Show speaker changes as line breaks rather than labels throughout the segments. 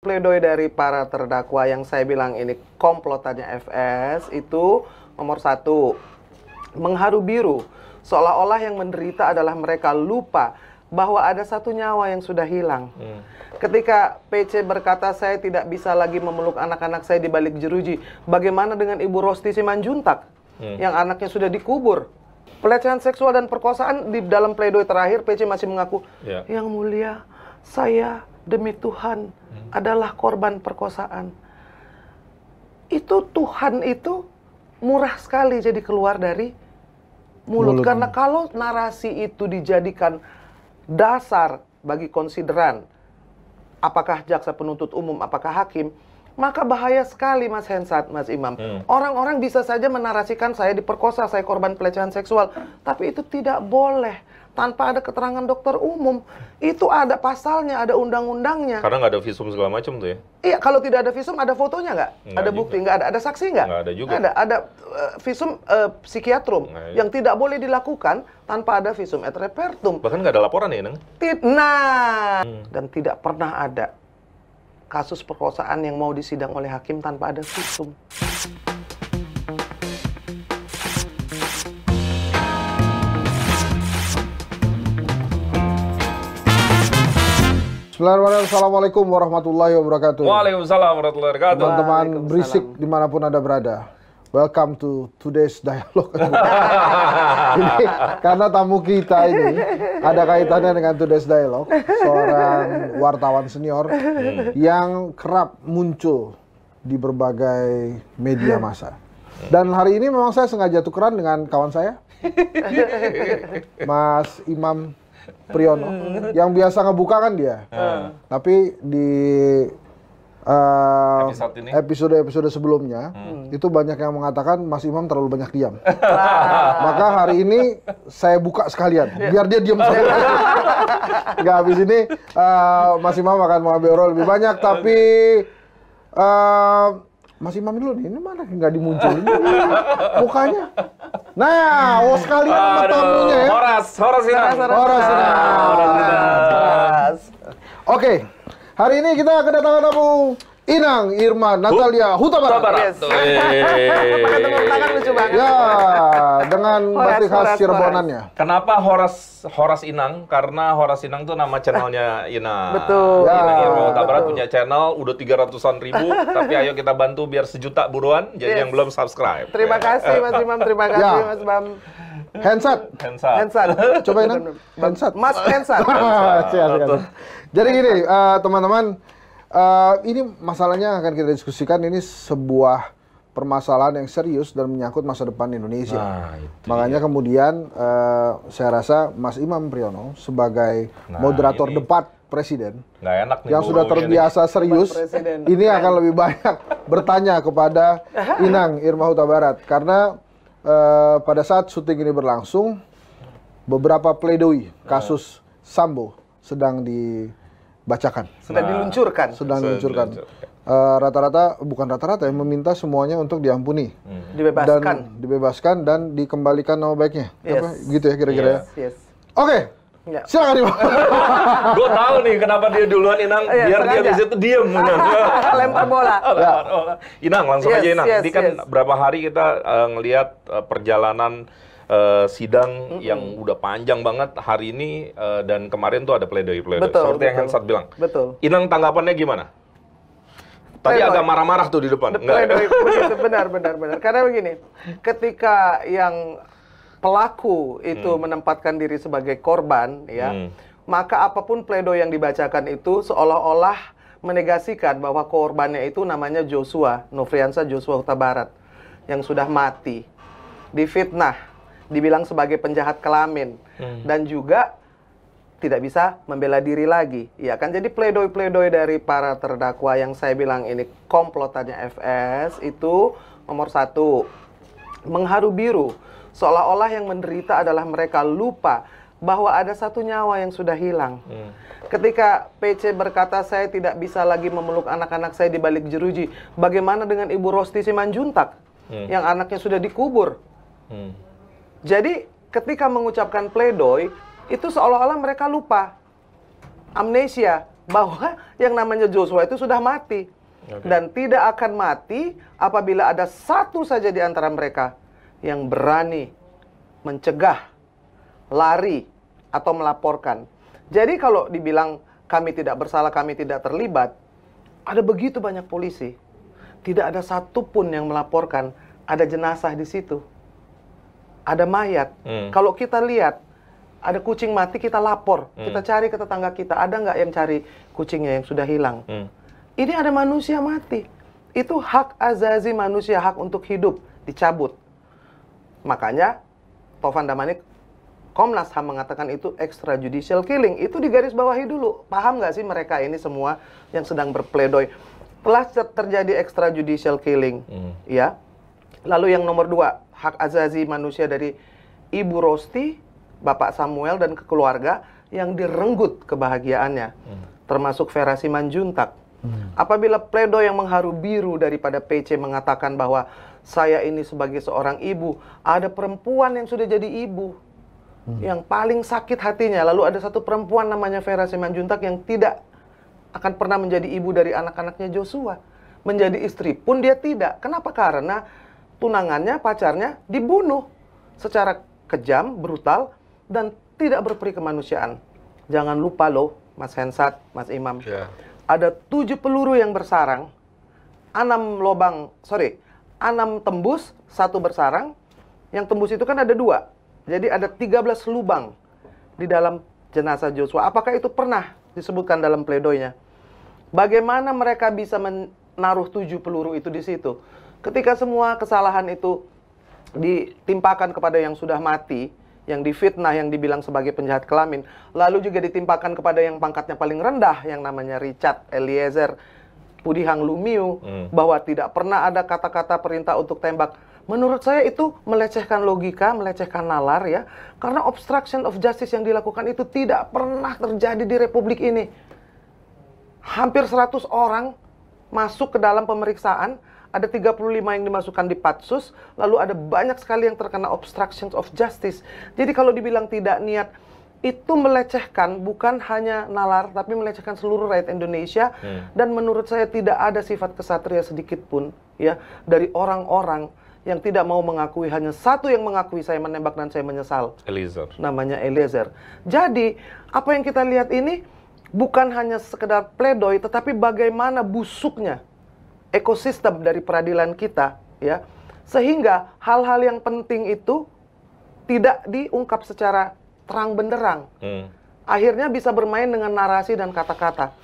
pledoi dari para terdakwa yang saya bilang ini komplotannya FS itu nomor 1, mengharu biru. Seolah-olah yang menderita adalah mereka, lupa bahwa ada satu nyawa yang sudah hilang. Ketika PC berkata saya tidak bisa lagi memeluk anak-anak saya di balik jeruji, bagaimana dengan Ibu Rosti Simanjuntak yang anaknya sudah dikubur? Pelecehan seksual dan perkosaan di dalam pledoi terakhir PC masih mengaku, Yang mulia, saya demi Tuhan adalah korban perkosaan. Itu Tuhan itu murah sekali jadi keluar dari mulut. Karena kalau narasi itu dijadikan dasar bagi konsideran apakah jaksa penuntut umum, apakah hakim, maka bahaya sekali Mas Hensat, Mas Imam. Orang-orang bisa saja menarasikan saya diperkosa, saya korban pelecehan seksual, tapi itu tidak boleh tanpa ada keterangan dokter umum. Itu ada pasalnya, ada undang-undangnya.
Karena nggak ada visum segala macam tuh ya?
Iya, kalau tidak ada visum, ada fotonya nggak? Ada bukti nggak? Ada saksi nggak?
Nggak ada juga.
Ada visum psikiatrum yang tidak boleh dilakukan tanpa ada visum et repertum.
Bahkan nggak ada laporan ya, Neng?
Dan tidak pernah ada kasus perkosaan yang mau disidang oleh hakim tanpa ada visum.
Assalamualaikum warahmatullahi wabarakatuh.
Waalaikumsalam warahmatullahi wabarakatuh.
Teman-teman berisik dimanapun Anda berada. Welcome to today's dialogue. Ini, karena tamu kita ini ada kaitannya dengan today's dialogue, seorang wartawan senior yang kerap muncul di berbagai media massa. Dan hari ini memang saya sengaja tukeran dengan kawan saya, Mas Imam Priyono, yang biasa ngebuka kan dia. Tapi di episode sebelumnya itu banyak yang mengatakan Mas Imam terlalu banyak diam. Maka hari ini saya buka sekalian biar dia diam saja. Nggak, habis ini Mas Imam akan mengambil role lebih banyak, tapi Mas Imam dulu nih, ini mana nggak dimunculin mukanya. Nah, sekalian sama tamunya ya.
Horas Inang.
Oke, hari ini kita kedatangan tamu Inang Irma Natalia Huta Barat.
Pakai tepuk tangan lucu banget.
Ya, dengan batik khas Cirebonannya.
Kenapa Horas Inang? Karena Horas Inang tuh nama channelnya Inang.
Betul.
Inang Irma Huta Barat punya channel, udah 300-an ribu. Tapi ayo kita bantu biar 1 juta buruan. Jadi yang belum subscribe.
Terima kasih Mas Imam, terima kasih Mas Bam.
Hensat. Coba Inang. Hensat.
Mas Hensat.
Jadi gini, teman-teman. Ini masalahnya akan kita diskusikan, ini sebuah permasalahan yang serius dan menyangkut masa depan Indonesia. Makanya kemudian saya rasa Mas Imam Priyono sebagai moderator debat presiden yang sudah terbiasa serius, ini akan lebih banyak bertanya kepada Inang Irma Huta Barat. Karena pada saat syuting ini berlangsung, beberapa pledoi kasus Sambo sedang dibacakan.
Sedang diluncurkan.
Rata-rata, bukan rata-rata, yang meminta semuanya untuk diampuni. Dibebaskan dan dikembalikan nama baiknya. Apa? Gitu ya kira-kira. Oke. Silakan Imam.
Gue tahu nih kenapa dia duluan Inang, biar dia bisa tuh diem.
Lempar bola.
Inang, langsung aja Inang. Ini kan berapa hari kita ngelihat perjalanan sidang yang udah panjang banget hari ini, dan kemarin tuh ada pledoi. Seperti yang Hensat bilang. Inang tanggapannya gimana? Tadi agak marah-marah tuh di depan.
Benar. Karena begini, ketika yang pelaku itu menempatkan diri sebagai korban, ya, maka apapun pledoi yang dibacakan itu seolah-olah menegasikan bahwa korbannya itu namanya Joshua, Nofriansah Joshua Huta Barat, yang sudah mati, difitnah, dibilang sebagai penjahat kelamin, dan juga tidak bisa membela diri lagi, ya kan? Jadi pledoi dari para terdakwa yang saya bilang ini komplotannya FS itu nomor 1, mengharu biru. Seolah-olah yang menderita adalah mereka, lupa bahwa ada satu nyawa yang sudah hilang. Ketika PC berkata saya tidak bisa lagi memeluk anak-anak saya di balik jeruji, bagaimana dengan Ibu Rosti Simanjuntak yang anaknya sudah dikubur? Jadi ketika mengucapkan pledoi, itu seolah-olah mereka lupa, amnesia, bahwa yang namanya Joshua itu sudah mati. Dan tidak akan mati apabila ada satu saja di antara mereka yang berani mencegah, lari, atau melaporkan. Jadi kalau dibilang kami tidak bersalah, kami tidak terlibat, ada begitu banyak polisi. Tidak ada satupun yang melaporkan ada jenazah di situ. Ada mayat. Kalau kita lihat, ada kucing mati, kita lapor. Kita cari ke tetangga kita, ada nggak yang cari kucingnya yang sudah hilang? Ini ada manusia mati. Itu hak azazi manusia, hak untuk hidup, dicabut. Makanya, Taufan Damanik, Komnas HAM mengatakan itu extrajudicial killing. Itu digarisbawahi dulu. Paham nggak sih mereka ini semua yang sedang berpledoi? Telah terjadi extrajudicial killing. Ya. Lalu yang nomor 2, hak azazi manusia dari Ibu Rosti, Bapak Samuel, dan keluarga yang direnggut kebahagiaannya. Termasuk Vera Simanjuntak. Apabila pledoi yang mengharu biru daripada PC mengatakan bahwa saya ini sebagai seorang ibu, ada perempuan yang sudah jadi ibu, yang paling sakit hatinya. Lalu ada satu perempuan namanya Vera Simanjuntak yang tidak akan pernah menjadi ibu dari anak-anaknya Joshua. Menjadi istri pun dia tidak. Kenapa? Karena tunangannya, pacarnya dibunuh secara kejam, brutal, dan tidak berperi kemanusiaan. Jangan lupa loh, Mas Hensat, Mas Imam. Ada 7 peluru yang bersarang, 6 tembus, 1 bersarang. Yang tembus itu kan ada 2. Jadi ada 13 lubang di dalam jenazah Joshua. Apakah itu pernah disebutkan dalam pledoinya? Bagaimana mereka bisa menaruh 7 peluru itu di situ? Ketika semua kesalahan itu ditimpakan kepada yang sudah mati, yang difitnah, yang dibilang sebagai penjahat kelamin, lalu juga ditimpakan kepada yang pangkatnya paling rendah, yang namanya Richard Eliezer Pudihang Lumiu, bahwa tidak pernah ada kata-kata perintah untuk tembak. Menurut saya itu melecehkan logika, melecehkan nalar ya, karena obstruction of justice yang dilakukan itu tidak pernah terjadi di Republik ini. Hampir 100 orang masuk ke dalam pemeriksaan, ada 35 yang dimasukkan di Patsus, lalu ada banyak sekali yang terkena obstruction of justice. Jadi kalau dibilang tidak niat, itu melecehkan bukan hanya nalar, tapi melecehkan seluruh rakyat Indonesia. Dan menurut saya tidak ada sifat kesatria sedikit pun ya dari orang-orang yang tidak mau mengakui. Hanya satu yang mengakui, saya menembak dan saya menyesal.
Eliezer.
Namanya Eliezer. Jadi apa yang kita lihat ini bukan hanya sekedar pledoi, tetapi bagaimana busuknya ekosistem dari peradilan kita, ya, sehingga hal-hal yang penting itu tidak diungkap secara terang benderang. Akhirnya bisa bermain dengan narasi dan kata-kata.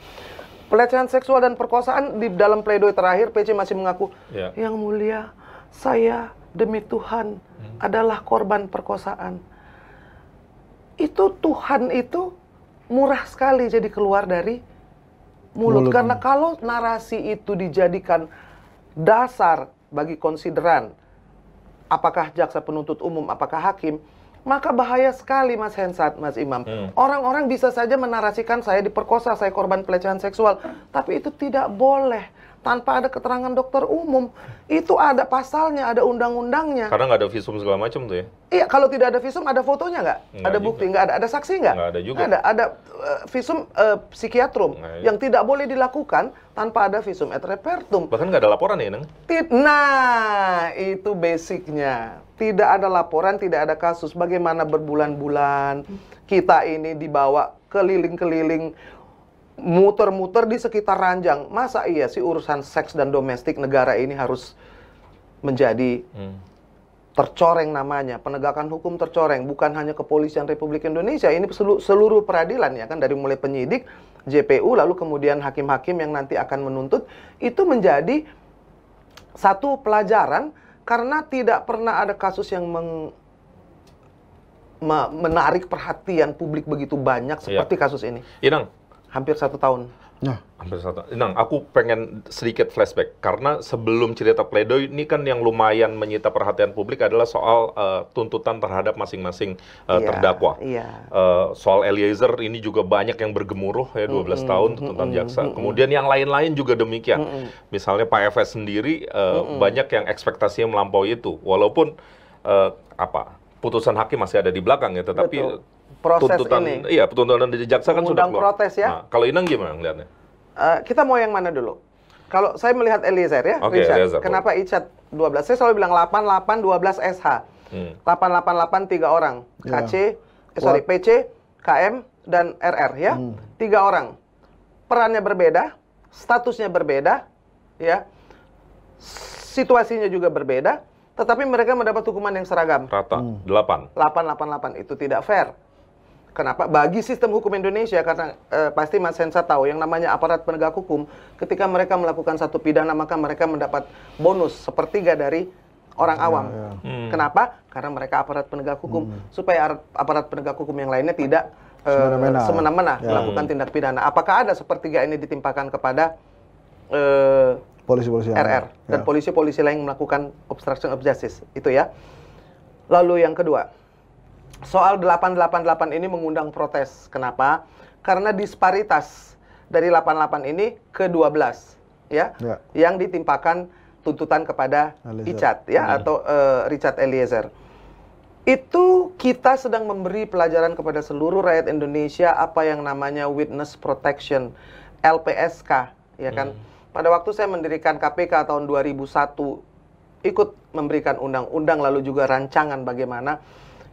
Pelecehan seksual dan perkosaan di dalam pledoi terakhir, PC masih mengaku, Yang mulia, saya demi Tuhan adalah korban perkosaan. Itu Tuhan itu murah sekali jadi keluar dari mulut. Karena kalau narasi itu dijadikan dasar bagi konsideran apakah jaksa penuntut umum, apakah hakim, maka bahaya sekali Mas Hensat, Mas Imam. Orang-orang bisa saja menarasikan saya diperkosa, saya korban pelecehan seksual, tapi itu tidak boleh tanpa ada keterangan dokter umum. Itu ada pasalnya, ada undang-undangnya.
Karena nggak ada visum segala macam tuh ya?
Iya, kalau tidak ada visum, ada fotonya nggak? Ada bukti nggak? Ada saksi nggak?
Nggak ada juga.
Ada visum psikiatrum yang tidak boleh dilakukan tanpa ada visum et repertum.
Bahkan nggak ada laporan ya, Neng?
Nah, itu basicnya. Tidak ada laporan, tidak ada kasus. Bagaimana berbulan-bulan kita ini dibawa keliling-keliling, muter-muter di sekitar ranjang. Masa iya sih urusan seks dan domestik negara ini harus menjadi tercoreng namanya, penegakan hukum tercoreng, bukan hanya kepolisian Republik Indonesia, ini seluruh peradilan ya kan, dari mulai penyidik, JPU, lalu kemudian hakim-hakim yang nanti akan menuntut, itu menjadi satu pelajaran karena tidak pernah ada kasus yang menarik perhatian publik begitu banyak seperti kasus ini.
Inang,
hampir 1 tahun.
Hampir 1 tahun. Nang, aku pengen sedikit flashback karena sebelum cerita pledoi ini kan yang lumayan menyita perhatian publik adalah soal tuntutan terhadap masing-masing terdakwa. Soal Eliezer ini juga banyak yang bergemuruh ya, 12 tahun tuntutan jaksa. Kemudian yang lain-lain juga demikian. Misalnya Pak FS sendiri banyak yang ekspektasinya melampaui itu. Walaupun putusan hakim masih ada di belakang ya, tetapi
proses
tuntutan,
ini.
Iya, tuntutan dari jaksa kan sudah keluar.
Protes ya.
Nah, kalau Inang gimana ngeliatnya?
Kita mau yang mana dulu? Kalau saya melihat Eliezer ya, Richard.
Eliezer,
kenapa Icat 12? Saya selalu bilang 88, 12 SH. 888 3 orang. KC, PC, KM, dan RR ya. 3 orang. Perannya berbeda, statusnya berbeda, ya. Situasinya juga berbeda, tetapi mereka mendapat hukuman yang seragam.
Rata, 8.
888 itu tidak fair. Kenapa? Bagi sistem hukum Indonesia, karena pasti Mas Hensa tahu yang namanya aparat penegak hukum, ketika mereka melakukan satu pidana, maka mereka mendapat bonus sepertiga dari orang awam. Kenapa? Karena mereka aparat penegak hukum, supaya aparat penegak hukum yang lainnya tidak semena-mena melakukan tindak pidana. Apakah ada sepertiga ini ditimpakan kepada
polisi-polisi
RR dan polisi-polisi lain melakukan obstruction of justice? Itu ya. Lalu yang kedua, soal 888 ini mengundang protes. Kenapa? Karena disparitas dari 88 ini ke 12 ya. Yang ditimpakan tuntutan kepada Icat ya atau Richard Eliezer. Itu kita sedang memberi pelajaran kepada seluruh rakyat Indonesia apa yang namanya witness protection, LPSK ya kan. Pada waktu saya mendirikan KPK tahun 2001, ikut memberikan undang-undang lalu juga rancangan bagaimana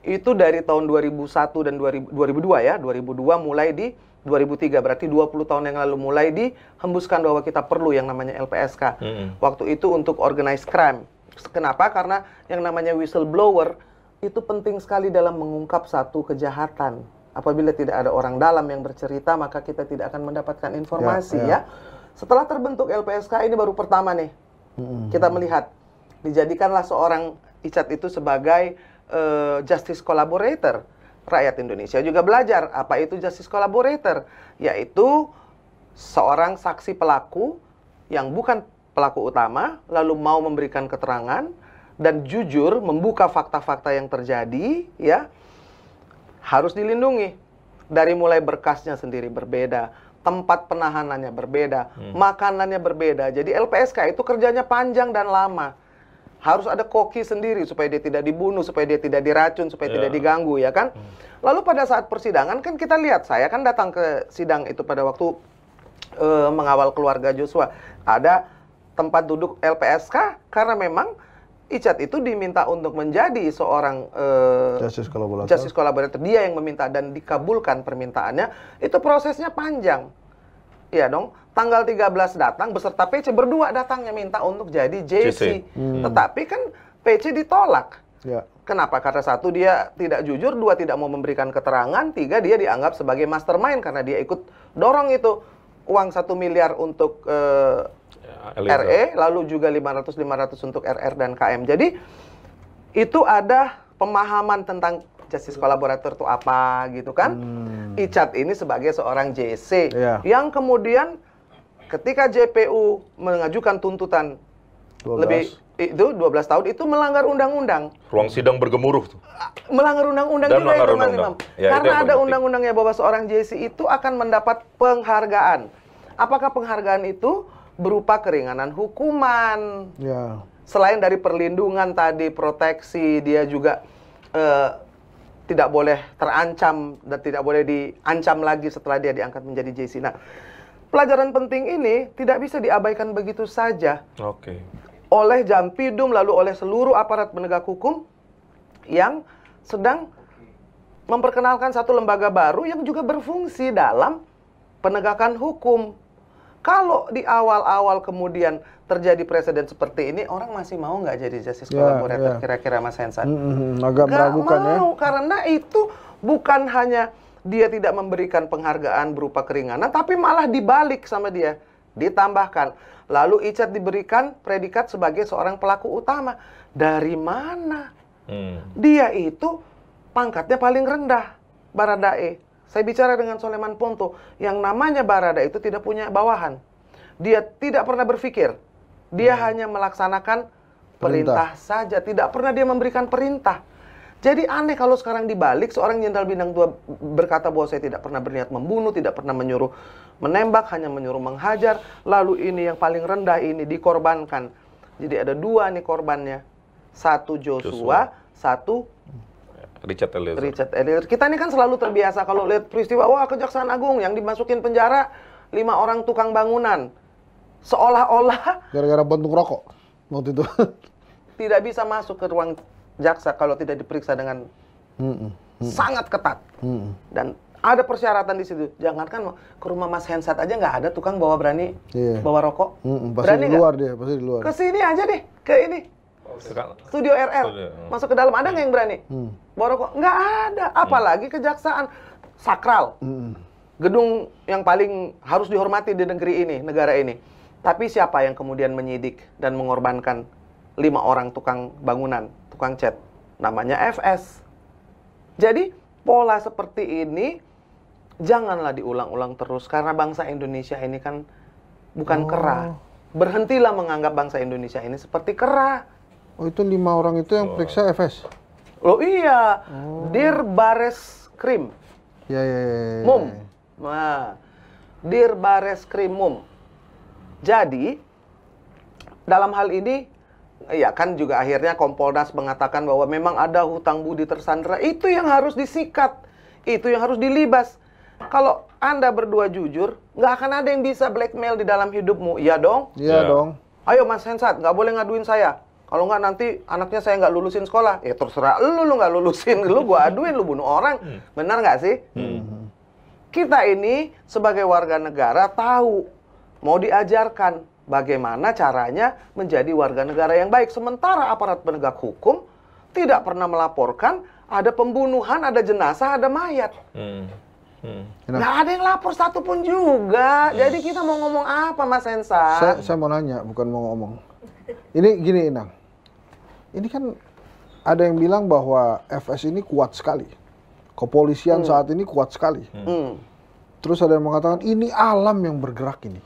itu dari tahun 2001 dan 2002 ya, 2002 mulai di 2003, berarti 20 tahun yang lalu mulai dihembuskan bahwa kita perlu yang namanya LPSK. Waktu itu untuk organized crime. Kenapa? Karena yang namanya whistleblower itu penting sekali dalam mengungkap satu kejahatan. Apabila tidak ada orang dalam yang bercerita, maka kita tidak akan mendapatkan informasi ya. Setelah terbentuk LPSK ini baru pertama nih, kita melihat dijadikanlah seorang Icat itu sebagai justice collaborator. Rakyat Indonesia juga belajar apa itu justice collaborator, yaitu seorang saksi pelaku yang bukan pelaku utama lalu mau memberikan keterangan dan jujur membuka fakta-fakta yang terjadi ya, harus dilindungi. Dari mulai berkasnya sendiri berbeda, tempat penahanannya berbeda, makanannya berbeda. Jadi LPSK itu kerjanya panjang dan lama. Harus ada koki sendiri supaya dia tidak dibunuh, supaya dia tidak diracun, supaya tidak diganggu, ya kan? Lalu pada saat persidangan kan kita lihat, saya kan datang ke sidang itu pada waktu mengawal keluarga Joshua. Ada tempat duduk LPSK karena memang Icat itu diminta untuk menjadi seorang justice collaborator. Dia yang meminta dan dikabulkan permintaannya. Itu prosesnya panjang. Iya dong, tanggal 13 datang beserta PC, berdua datangnya minta untuk jadi JC. Tetapi kan PC ditolak. Kenapa? Karena satu, dia tidak jujur, dua, tidak mau memberikan keterangan, tiga, dia dianggap sebagai mastermind karena dia ikut dorong itu uang 1 miliar untuk RE, lalu juga 500 untuk RR dan KM. Jadi itu ada pemahaman tentang justice collaborator itu apa gitu kan. Icat ini sebagai seorang JC yang kemudian ketika JPU mengajukan tuntutan 12 tahun itu melanggar undang-undang.
Ruang sidang bergemuruh tuh. Melanggar
undang-undang juga itu Mas Imam. Karena ada undang-undangnya bahwa seorang JC itu akan mendapat penghargaan. Apakah penghargaan itu berupa keringanan hukuman? Selain dari perlindungan tadi, proteksi, dia juga tidak boleh terancam dan tidak boleh diancam lagi setelah dia diangkat menjadi JC. Nah, pelajaran penting ini tidak bisa diabaikan begitu saja. Oleh Jampidum lalu oleh seluruh aparat penegak hukum yang sedang memperkenalkan satu lembaga baru yang juga berfungsi dalam penegakan hukum. Kalau di awal-awal kemudian terjadi presiden seperti ini, orang masih mau nggak jadi justice collaborator kira-kira Mas Hensan?
Agak meragukan ya.
Karena itu bukan hanya dia tidak memberikan penghargaan berupa keringanan, tapi malah dibalik sama dia. Ditambahkan, lalu Icat diberikan predikat sebagai seorang pelaku utama. Dari mana? Dia itu pangkatnya paling rendah, Baradae. Saya bicara dengan Soleman Ponto, yang namanya Barada itu tidak punya bawahan. Dia tidak pernah berpikir. Dia hanya melaksanakan perintah saja, tidak pernah dia memberikan perintah. Jadi aneh kalau sekarang dibalik seorang Jenderal Bintang 2 berkata bahwa saya tidak pernah berniat membunuh, tidak pernah menyuruh menembak, hanya menyuruh menghajar. Lalu ini yang paling rendah ini dikorbankan. Jadi ada dua nih korbannya. Satu Joshua. Satu
Richard Eliezer.
Richard Eliezer. Kita ini kan selalu terbiasa kalau lihat peristiwa, wah Kejaksaan Agung yang dimasukin penjara 5 orang tukang bangunan. Seolah-olah
gara-gara puntung rokok waktu itu.
Tidak bisa masuk ke ruang jaksa kalau tidak diperiksa dengan sangat ketat. Dan ada persyaratan di situ. Jangankan ke rumah Mas Hensat aja nggak ada tukang berani bawa rokok.
Pasti
Berani
di luar dia, pasti di luar.
Ke sini aja deh, ke ini. Studio RR. Masuk ke dalam, ada nggak yang berani? Bawa rokok? Nggak ada. Apalagi kejaksaan. Sakral. Gedung yang paling harus dihormati di negeri ini, negara ini. Tapi siapa yang kemudian menyidik dan mengorbankan 5 orang tukang bangunan, tukang cat? Namanya FS. Jadi, pola seperti ini janganlah diulang-ulang terus. Karena bangsa Indonesia ini kan bukan kera. Berhentilah menganggap bangsa Indonesia ini seperti kera.
Oh, itu 5 orang itu yang periksa FS?
Oh iya, Dir Bares Krim.
Ya.
Mum. Nah, Dir Bares Krim Mum. Jadi, dalam hal ini, ya kan juga akhirnya Kompolnas mengatakan bahwa memang ada hutang budi tersandera. Itu yang harus disikat. Itu yang harus dilibas. Kalau Anda berdua jujur, nggak akan ada yang bisa blackmail di dalam hidupmu. Iya dong?
Iya dong.
Ayo Mas Hensat, nggak boleh ngaduin saya. Kalau nggak nanti anaknya saya nggak lulusin sekolah. Ya terserah lu nggak lulusin. Lu gua aduin, lu bunuh orang. Benar nggak sih? Kita ini sebagai warga negara tahu, mau diajarkan bagaimana caranya menjadi warga negara yang baik. Sementara aparat penegak hukum tidak pernah melaporkan ada pembunuhan, ada jenazah, ada mayat. Nggak ada yang lapor satupun juga. Jadi kita mau ngomong apa, Mas Hensa?
Saya mau nanya, bukan mau ngomong. Ini gini, Inang. Ini kan ada yang bilang bahwa FS ini kuat sekali. Kepolisian saat ini kuat sekali. Terus ada yang mengatakan ini alam yang bergerak ini.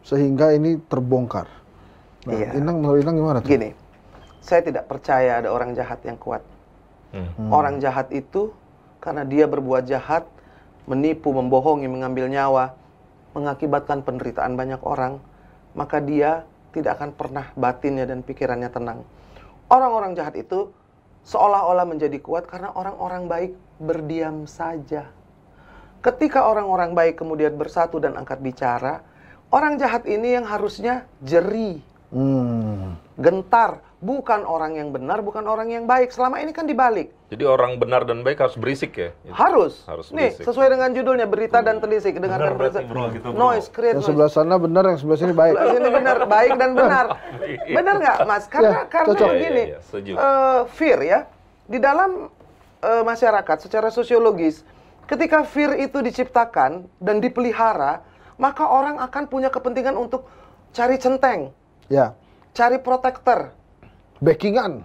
Sehingga ini terbongkar. Nah,
Iya.
Menurut Inang gimana tuh?
Gini, saya tidak percaya ada orang jahat yang kuat. Orang jahat itu karena dia berbuat jahat, menipu, membohongi, mengambil nyawa, mengakibatkan penderitaan banyak orang, maka dia tidak akan pernah batinnya dan pikirannya tenang. Orang-orang jahat itu seolah-olah menjadi kuat karena orang-orang baik berdiam saja. Ketika orang-orang baik kemudian bersatu dan angkat bicara, orang jahat ini yang harusnya jeri, gentar, bukan orang yang benar, bukan orang yang baik. Selama ini kan dibalik.
Jadi orang benar dan baik harus berisik ya?
Harus. Nih,
berisik.
sesuai dengan judulnya, berita dan telisik. Dengarkan berita. Noise, create
Yang
noise.
sebelah sana benar, yang sebelah sini baik.
Sebelah sini benar, baik dan benar. Benar nggak, Mas? Karena
cocok.
begini, fear ya, di dalam masyarakat secara sosiologis, ketika fear itu diciptakan dan dipelihara, maka orang akan punya kepentingan untuk cari centeng,
Ya.
cari protektor,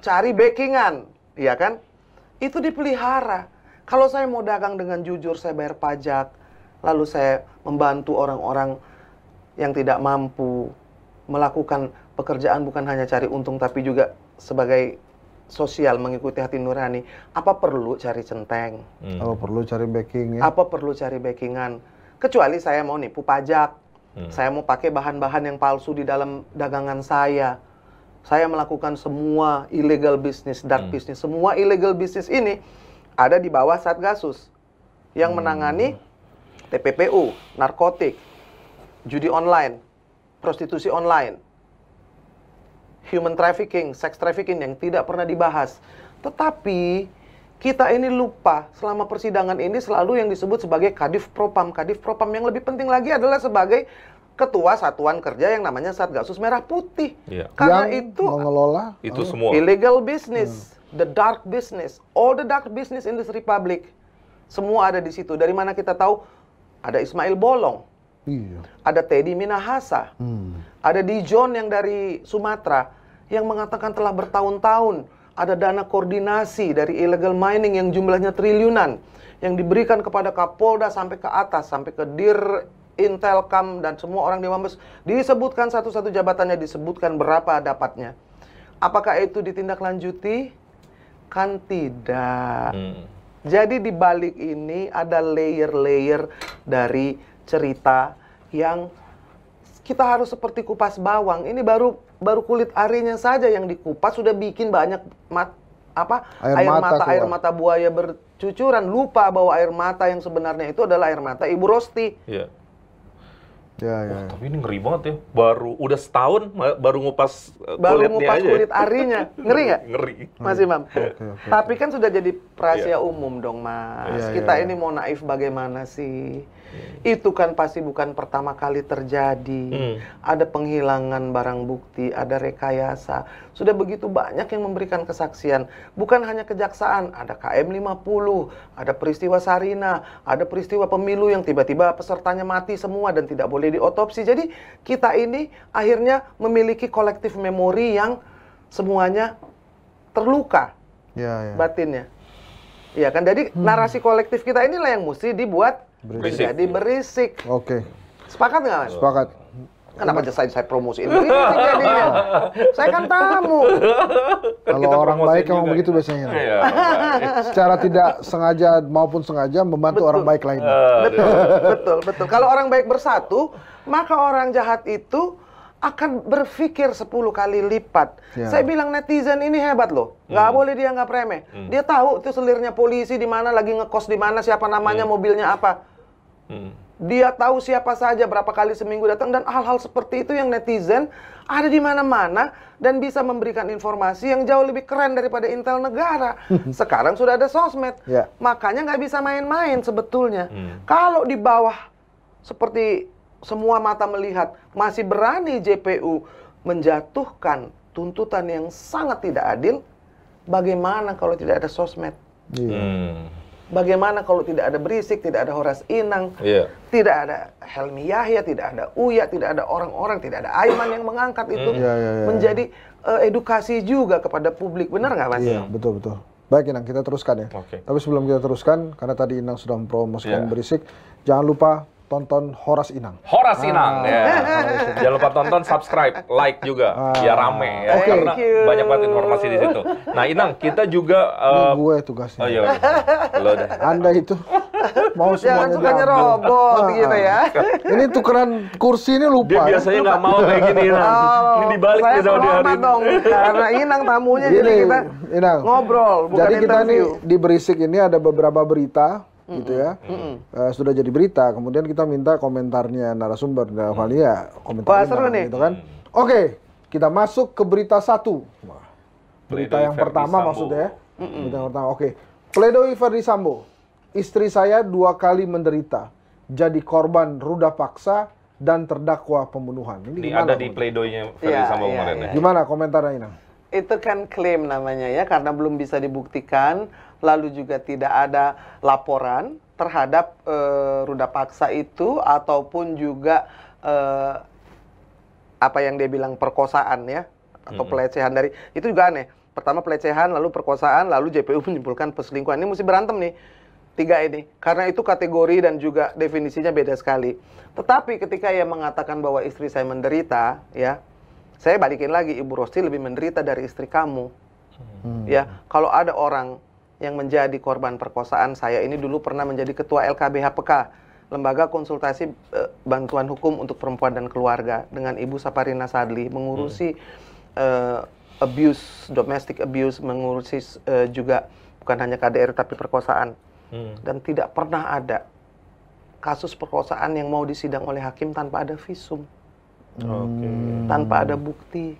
cari backingan, iya kan? Itu dipelihara. Kalau saya mau dagang dengan jujur, saya bayar pajak, lalu saya membantu orang-orang yang tidak mampu, melakukan pekerjaan bukan hanya cari untung, tapi juga sebagai sosial, mengikuti hati nurani. Apa perlu cari centeng?
Apa perlu cari backing ya?
Apa perlu cari backingan? Kecuali saya mau nipu pajak, saya mau pakai bahan-bahan yang palsu di dalam dagangan saya. Saya melakukan semua illegal business, dark business. Semua illegal business ini ada di bawah Satgasus yang menangani TPPU, narkotik, judi online, prostitusi online, human trafficking, sex trafficking yang tidak pernah dibahas. Tetapi kita ini lupa, selama persidangan ini selalu yang disebut sebagai Kadif Propam. Kadif Propam yang lebih penting lagi adalah sebagai Ketua Satuan Kerja yang namanya Satgasus Merah Putih. Karena
yang
itu
mengelola
itu semua
illegal business, the dark business, all the dark business in this republic. Semua ada di situ. Dari mana kita tahu? Ada Ismail Bolong.
Iya.
Ada Teddy Minahasa. Ada Dijon yang dari Sumatera yang mengatakan telah bertahun-tahun ada dana koordinasi dari illegal mining yang jumlahnya triliunan yang diberikan kepada Kapolda sampai ke atas, sampai ke Dir Intelkam dan semua orang di Mabes. Disebutkan satu-satu jabatannya, disebutkan berapa dapatnya. Apakah itu ditindaklanjuti? Kan tidak. Jadi di balik ini ada layer-layer dari cerita yang kita harus seperti kupas bawang. Ini baru kulit arinya saja yang dikupas sudah bikin banyak air mata buaya bercucuran, lupa bahwa air mata yang sebenarnya itu adalah air mata Ibu Rosti.
Iya.
Ya.
Tapi ini ngeri banget ya. Udah setahun baru ngupas
kulit arinya. Ngeri nggak?
Ngeri.
Mas Imam. Tapi kan sudah jadi rahasia umum dong, Mas. Kita ini mau naif bagaimana sih? Itu kan pasti bukan pertama kali terjadi. Ada penghilangan barang bukti, ada rekayasa. Sudah begitu banyak yang memberikan kesaksian. Bukan hanya kejaksaan, ada KM50, ada peristiwa Sarina, ada peristiwa pemilu yang tiba-tiba pesertanya mati semua dan tidak boleh diotopsi. Jadi kita ini akhirnya memiliki kolektif memori yang semuanya terluka batinnya. Iya kan? Jadi narasi kolektif kita inilah yang mesti dibuat jadi berisik.
Oke.
Sepakat nggak, Mas?
Sepakat.
Kenapa saya promosiin berisik jadinya? Saya kan tamu.
Kalau orang baik emang begitu biasanya. Secara tidak sengaja maupun sengaja membantu orang baik lainnya.
Betul. Kalau orang baik bersatu, maka orang jahat itu akan berpikir 10 kali lipat. Saya bilang netizen ini hebat loh. Nggak boleh dianggap remeh. Dia tahu itu selirnya polisi di mana, lagi ngekos di mana, siapa namanya, mobilnya apa. Dia tahu siapa saja, berapa kali seminggu datang, dan hal-hal seperti itu yang netizen ada di mana-mana dan bisa memberikan informasi yang jauh lebih keren daripada intel negara. Sekarang sudah ada sosmed, makanya nggak bisa main-main sebetulnya. Kalau di bawah seperti semua mata melihat, masih berani JPU menjatuhkan tuntutan yang sangat tidak adil, bagaimana kalau tidak ada sosmed? Bagaimana kalau tidak ada berisik, tidak ada Horas Inang, tidak ada Helmi Yahya, tidak ada Uya, tidak ada orang-orang, tidak ada Aiman yang mengangkat itu menjadi edukasi juga kepada publik. Benar nggak, Mas?
Iya, betul. Baik, Inang, kita teruskan ya. Tapi sebelum kita teruskan, karena tadi Inang sudah mempromosikan berisik, jangan lupa tonton Horas Inang.
Horas Inang, jangan lupa tonton, subscribe, like juga, biar rame ya, karena banyak banget informasi di situ. Nah, Inang, kita juga
gue tugasnya.
Oh iya, lo deh.
Anda itu mau semuanya
suka nyerobot gitu ya.
Ini tukeran kursi ini lupa.
Dia biasanya nggak mau kayak gini, Inang. Ini dibalik
saya
kita di hari
dong, karena Inang tamunya, jadi kita ngobrol, bukan
jadi kita
interview.
nih di Berisik ini ada beberapa berita gitu ya, sudah jadi berita, kemudian kita minta komentarnya narasumber, dalam hal ini ya komentar gitu kan. Oke, kita masuk ke berita 1. Berita yang pertama maksudnya ya. Berita yang pertama, oke. Pledoi Verdi Sambo, istri saya 2 kali menderita, jadi korban ruda paksa dan terdakwa pembunuhan.
Ini ada di pledoinya Verdi Sambo kemarin ya.
Gimana komentarnya, Inang?
Itu kan klaim namanya ya, karena belum bisa dibuktikan, lalu juga tidak ada laporan terhadap ruda paksa itu, ataupun juga apa yang dia bilang perkosaan ya, atau pelecehan dari, itu juga aneh. Pertama pelecehan, lalu perkosaan, lalu JPU menyimpulkan perselingkuhan. Ini mesti berantem nih, 3 ini. Karena itu kategori dan juga definisinya beda sekali. Tetapi ketika ia mengatakan bahwa istri saya menderita, ya, saya balikin lagi, Ibu Rosti lebih menderita dari istri kamu. Ya, kalau ada orang yang menjadi korban perkosaan, saya ini dulu pernah menjadi ketua LKBHPK, Lembaga Konsultasi Bantuan Hukum untuk Perempuan dan Keluarga, dengan Ibu Saparina Sadli, mengurusi domestic abuse, mengurusi juga bukan hanya KDR tapi perkosaan. Dan tidak pernah ada kasus perkosaan yang mau disidang oleh hakim tanpa ada visum. Tanpa ada bukti,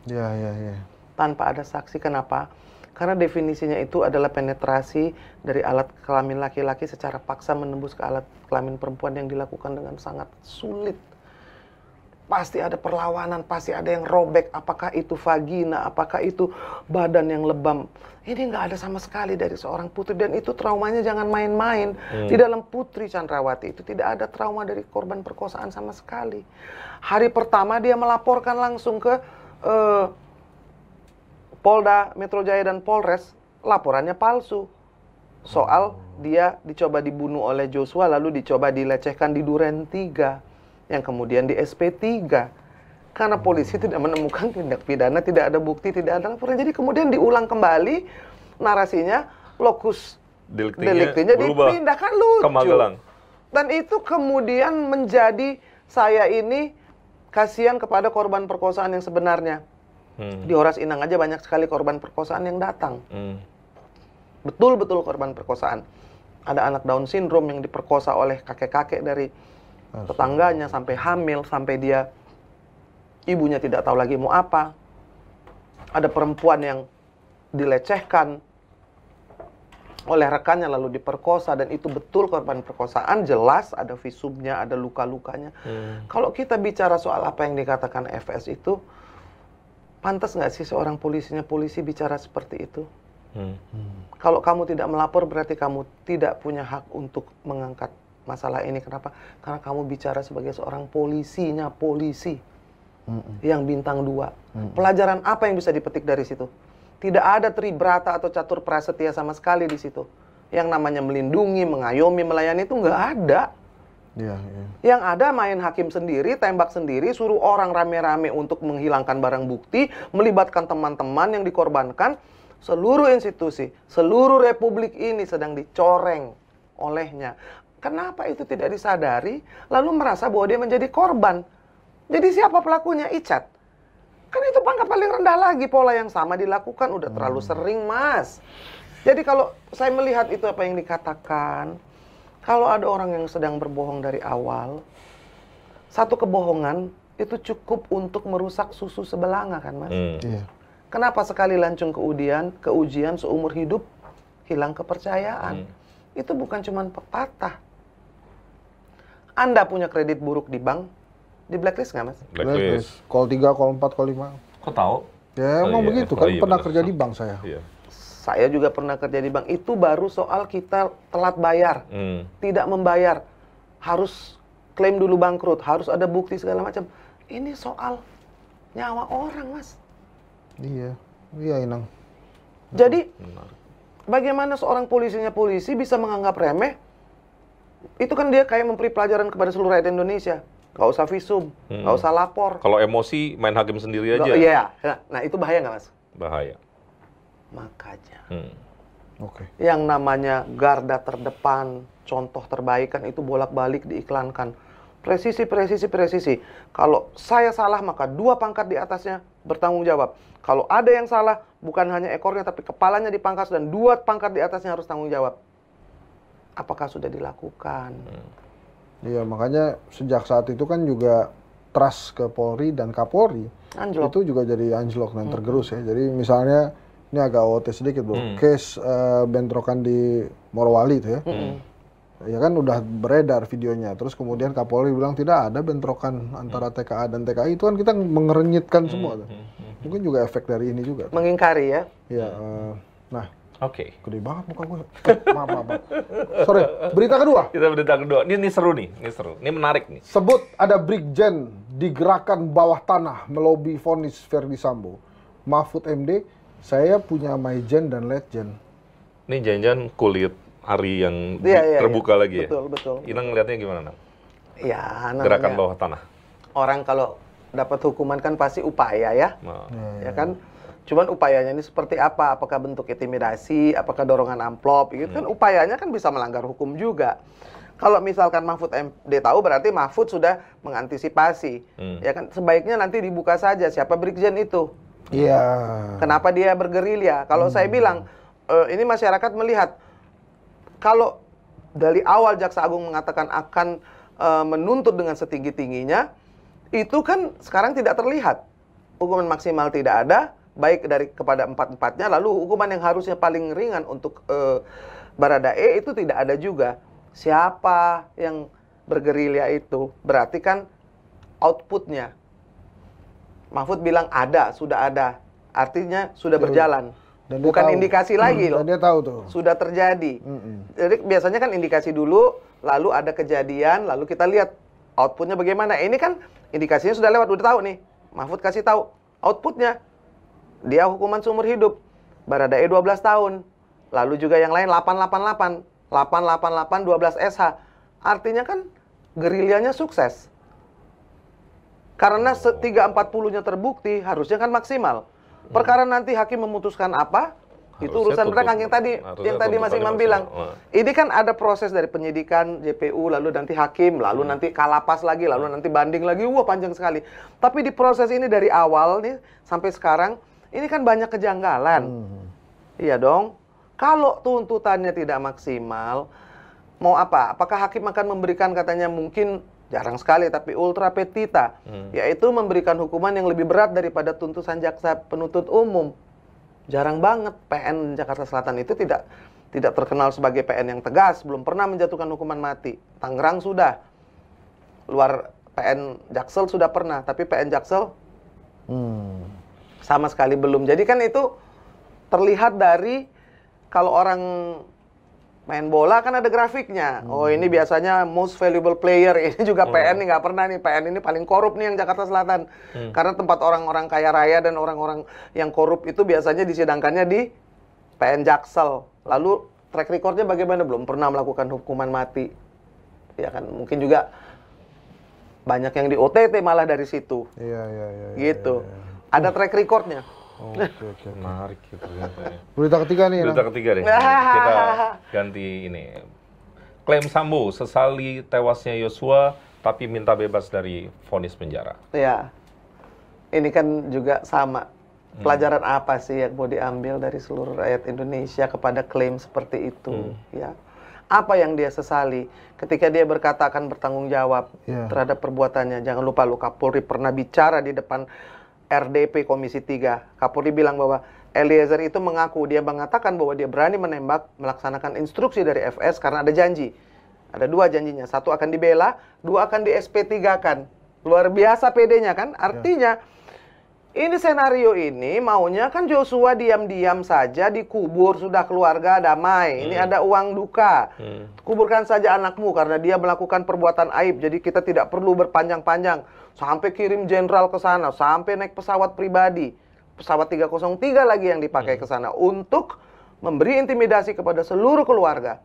tanpa ada saksi. Kenapa? Karena definisinya itu adalah penetrasi dari alat kelamin laki-laki secara paksa menembus ke alat kelamin perempuan yang dilakukan dengan sangat sulit. Pasti ada perlawanan, pasti ada yang robek. Apakah itu vagina, apakah itu badan yang lebam. Ini nggak ada sama sekali dari seorang putri, dan itu traumanya jangan main-main. Di dalam Putri Chandrawati itu tidak ada trauma dari korban perkosaan sama sekali. Hari pertama dia melaporkan langsung ke Polda Metro Jaya dan Polres, laporannya palsu. Soal dia dicoba dibunuh oleh Joshua, lalu dicoba dilecehkan di Duren 3, yang kemudian di SP3. Karena polisi tidak menemukan tindak pidana, tidak ada bukti, tidak ada laporan. Jadi kemudian diulang kembali narasinya, lokus deliktinya dipindahkan, lucu. Dan itu kemudian menjadi, saya ini kasihan kepada korban perkosaan yang sebenarnya. Di Horas Inang aja banyak sekali korban perkosaan yang datang. betul-betul korban perkosaan. Ada anak Down syndrome yang diperkosa oleh kakek-kakek dari tetangganya sampai hamil, sampai dia ibunya tidak tahu lagi mau apa. Ada perempuan yang dilecehkan oleh rekannya lalu diperkosa, dan itu betul korban perkosaan, jelas ada visumnya, ada luka-lukanya. Kalau kita bicara soal apa yang dikatakan FS itu, pantas nggak sih seorang polisi bicara seperti itu? Kalau kamu tidak melapor berarti kamu tidak punya hak untuk mengangkat masalah ini. Kenapa? Karena kamu bicara sebagai seorang polisi yang bintang 2. Pelajaran apa yang bisa dipetik dari situ? Tidak ada tribrata atau catur prasetya sama sekali di situ. Yang namanya melindungi, mengayomi, melayani itu nggak ada. Yang ada main hakim sendiri, tembak sendiri, suruh orang rame-rame untuk menghilangkan barang bukti, melibatkan teman-teman yang dikorbankan. Seluruh institusi, seluruh republik ini sedang dicoreng olehnya. Kenapa itu tidak disadari, lalu merasa bahwa dia menjadi korban? Jadi siapa pelakunya? Icat. Kan itu pangkat paling rendah lagi, pola yang sama dilakukan, udah terlalu sering, Mas. Jadi kalau saya melihat itu apa yang dikatakan, kalau ada orang yang sedang berbohong dari awal, satu kebohongan itu cukup untuk merusak susu sebelanga kan, Mas? Kenapa sekali lancung ke ujian seumur hidup hilang kepercayaan? Itu bukan cuma pepatah. Anda punya kredit buruk di bank, di blacklist nggak, Mas?
Blacklist. Call 3, call 4, call 5.
Kok tahu?
Ya emang begitu kan, pernah kerja di bank saya.
Saya juga pernah kerja di bank. Itu baru soal kita telat bayar, tidak membayar, harus klaim dulu bangkrut, harus ada bukti segala macam. Ini soal nyawa orang, Mas.
Iya, Inang.
Jadi bagaimana seorang polisi bisa menganggap remeh? Itu kan dia kayak memberi pelajaran kepada seluruh rakyat Indonesia. Nggak usah visum, nggak usah lapor.
Kalau emosi, main hakim sendiri aja.
Iya. Nah, itu bahaya nggak, Mas?
Bahaya.
Makanya. Yang namanya garda terdepan, contoh terbaik kan itu bolak-balik diiklankan. Presisi. Kalau saya salah, maka 2 pangkat di atasnya bertanggung jawab. Kalau ada yang salah, bukan hanya ekornya, tapi kepalanya dipangkas dan 2 pangkat di atasnya harus tanggung jawab. Apakah sudah dilakukan?
Iya, makanya sejak saat itu kan juga trust ke Polri dan Kapolri
anjlok.
Itu juga jadi anjlok dan tergerus ya. Jadi misalnya, ini agak OT sedikit bro, case bentrokan di Morowali itu ya. Ya kan udah beredar videonya, terus kemudian Kapolri bilang tidak ada bentrokan antara TKA dan TKI, itu kan kita mengerenyitkan semua. Mungkin juga efek dari ini juga.
Mengingkari ya?
Iya, nah.
Gede
banget muka gue. Maaf. Sorry, berita kedua.
Kita berita kedua. Ini seru nih, ini menarik nih.
Sebut ada Brigjen di gerakan bawah tanah melobi vonis Ferdi Sambo. Mahfud MD, saya punya Maijen dan Letjen.
Ini jangan kulit Ari yang terbuka lagi ya?
Betul.
Inang ngeliatnya gimana, Nang?
Ya,
gerakan bawah tanah.
Orang kalau dapat hukuman kan pasti upaya ya. Ya kan? Cuman upayanya ini seperti apa? Apakah bentuk intimidasi? Apakah dorongan amplop? Itu kan upayanya kan bisa melanggar hukum juga. Kalau misalkan Mahfud MD tahu, berarti Mahfud sudah mengantisipasi. Ya kan? Sebaiknya nanti dibuka saja siapa Brigjen itu.
Iya.
Kenapa dia bergerilya? Kalau saya bilang, ini masyarakat melihat, kalau dari awal Jaksa Agung mengatakan akan menuntut dengan setinggi-tingginya, itu kan sekarang tidak terlihat. Hukuman maksimal tidak ada, baik dari kepada 4-4-nya, lalu hukuman yang harusnya paling ringan untuk Baradae itu tidak ada juga. Siapa yang bergerilya itu? Berarti kan outputnya. Mahfud bilang ada, sudah ada. Artinya sudah berjalan. Dan bukan indikasi lagi loh.
Dan dia tahu tuh.
Sudah terjadi. Jadi biasanya kan indikasi dulu, lalu ada kejadian, lalu kita lihat outputnya bagaimana. Ini kan indikasinya sudah lewat, udah tahu nih. Mahfud kasih tahu outputnya. Dia hukuman seumur hidup. Baradae 12 tahun. Lalu juga yang lain 888. 888 12 SH. Artinya kan gerilyanya sukses. Karena 340-nya terbukti, harusnya kan maksimal. Perkara nanti hakim memutuskan apa, itu urusan mereka. Yang tadi Mas Imam bilang. Ini kan ada proses dari penyidikan, JPU, lalu nanti hakim, lalu nanti kalapas lagi, lalu nanti banding lagi. Wah, panjang sekali. Tapi di proses ini dari awal nih sampai sekarang, ini kan banyak kejanggalan. Iya dong. Kalau tuntutannya tidak maksimal, mau apa? Apakah hakim akan memberikan katanya mungkin jarang sekali tapi ultra petita, yaitu memberikan hukuman yang lebih berat daripada tuntutan jaksa penuntut umum. Jarang banget. PN Jakarta Selatan itu tidak terkenal sebagai PN yang tegas, belum pernah menjatuhkan hukuman mati. Tangerang sudah, luar PN Jaksel sudah pernah, tapi PN Jaksel sama sekali belum. Jadi kan itu terlihat dari kalau orang main bola kan ada grafiknya. Oh ini biasanya most valuable player. Ini juga PN nih nggak pernah nih. PN ini paling korup nih yang Jakarta Selatan. Karena tempat orang-orang kaya raya dan orang-orang yang korup itu biasanya disidangkannya di PN Jaksel. Lalu track recordnya bagaimana? Belum pernah melakukan hukuman mati. Ya kan mungkin juga banyak yang di OTT malah dari situ.
Iya.
Gitu. Ada track recordnya.
Oke.
Menarik gitu ya.
Berita ketiga nih.
Berita ketiga deh. Kita ganti ini. Klaim Sambo sesali tewasnya Yosua tapi minta bebas dari vonis penjara.
Ya. Ini kan juga sama. Pelajaran apa sih yang mau diambil dari seluruh rakyat Indonesia kepada klaim seperti itu, ya? Apa yang dia sesali ketika dia berkata akan bertanggung jawab terhadap perbuatannya? Jangan lupa lu Kapolri pernah bicara di depan RDP Komisi 3. Kapolri bilang bahwa Eliezer itu mengaku, dia mengatakan bahwa dia berani menembak melaksanakan instruksi dari FS karena ada janji. Ada 2 janjinya. 1 akan dibela, 2 akan di SP3-kan. Luar biasa PD-nya kan? Artinya ini senario ini maunya kan Joshua diam-diam saja dikubur, sudah keluarga damai. Ini ada uang duka. Kuburkan saja anakmu karena dia melakukan perbuatan aib. Jadi kita tidak perlu berpanjang-panjang. Sampai kirim jenderal ke sana, sampai naik pesawat pribadi. Pesawat 303 lagi yang dipakai ke sana untuk memberi intimidasi kepada seluruh keluarga.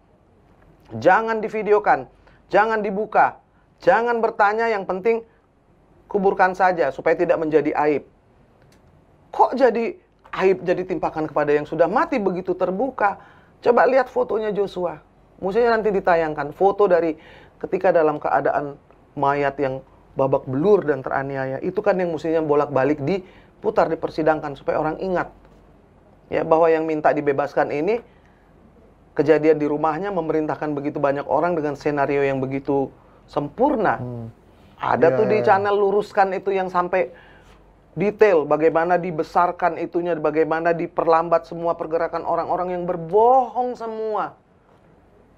Jangan divideokan, jangan dibuka, jangan bertanya, yang penting kuburkan saja supaya tidak menjadi aib. Kok jadi aib, jadi timpakan kepada yang sudah mati begitu terbuka? Coba lihat fotonya Joshua. Mestinya nanti ditayangkan foto dari ketika dalam keadaan mayat yang babak belur dan teraniaya. Itu kan yang mestinya bolak-balik diputar, dipersidangkan supaya orang ingat. Ya, bahwa yang minta dibebaskan ini kejadian di rumahnya memerintahkan begitu banyak orang dengan senario yang begitu sempurna. Ada tuh di channel Luruskan itu yang sampai detail bagaimana dibesarkan itunya, bagaimana diperlambat semua pergerakan orang-orang yang berbohong semua.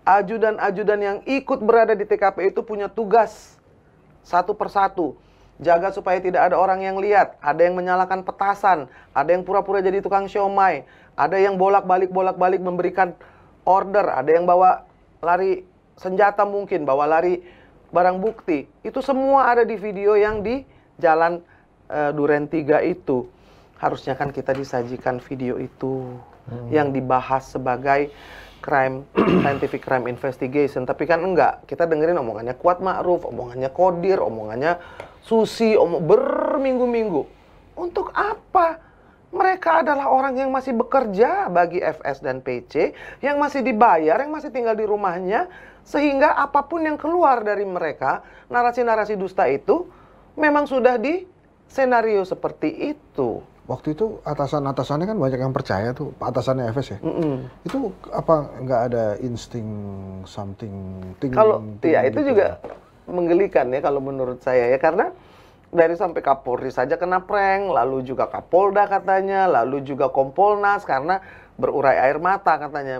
Ajudan-ajudan yang ikut berada di TKP itu punya tugas satu persatu. Jaga supaya tidak ada orang yang lihat. Ada yang menyalakan petasan, ada yang pura-pura jadi tukang siomay, ada yang bolak-balik memberikan order, ada yang bawa lari senjata mungkin, bawa lari barang bukti. Itu semua ada di video yang di Jalan Duren 3 itu. Harusnya kan kita disajikan video itu yang dibahas sebagai scientific crime investigation, tapi kan enggak. Kita dengerin omongannya Kuat Ma'ruf, omongannya Kodir, omongannya Susi, berminggu-minggu. Untuk apa? Mereka adalah orang yang masih bekerja bagi FS dan PC, yang masih dibayar, yang masih tinggal di rumahnya, sehingga apapun yang keluar dari mereka, narasi-narasi dusta itu memang sudah di senario seperti itu.
Waktu itu atasannya kan banyak yang percaya tuh, atasannya FS ya. Itu apa nggak ada insting something?
Kalau ya itu
gitu
juga menggelikan ya kalau menurut saya ya, karena dari sampai Kapolri saja kena prank, lalu juga Kapolda katanya, lalu juga Kompolnas karena berurai air mata katanya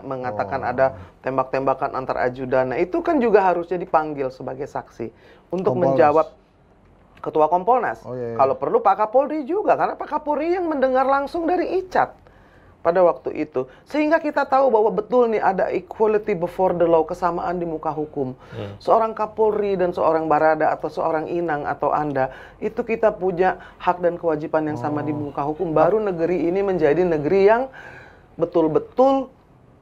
mengatakan ada tembak-tembakan antar ajudan. Nah itu kan juga harusnya dipanggil sebagai saksi untuk menjawab. Ketua Kompolnas. Kalau perlu Pak Kapolri juga, karena Pak Kapolri yang mendengar langsung dari Icat pada waktu itu. Sehingga kita tahu bahwa betul nih ada equality before the law, kesamaan di muka hukum. Seorang Kapolri dan seorang Barada atau seorang Inang atau Anda, itu kita punya hak dan kewajiban yang sama di muka hukum. Baru negeri ini menjadi negeri yang betul-betul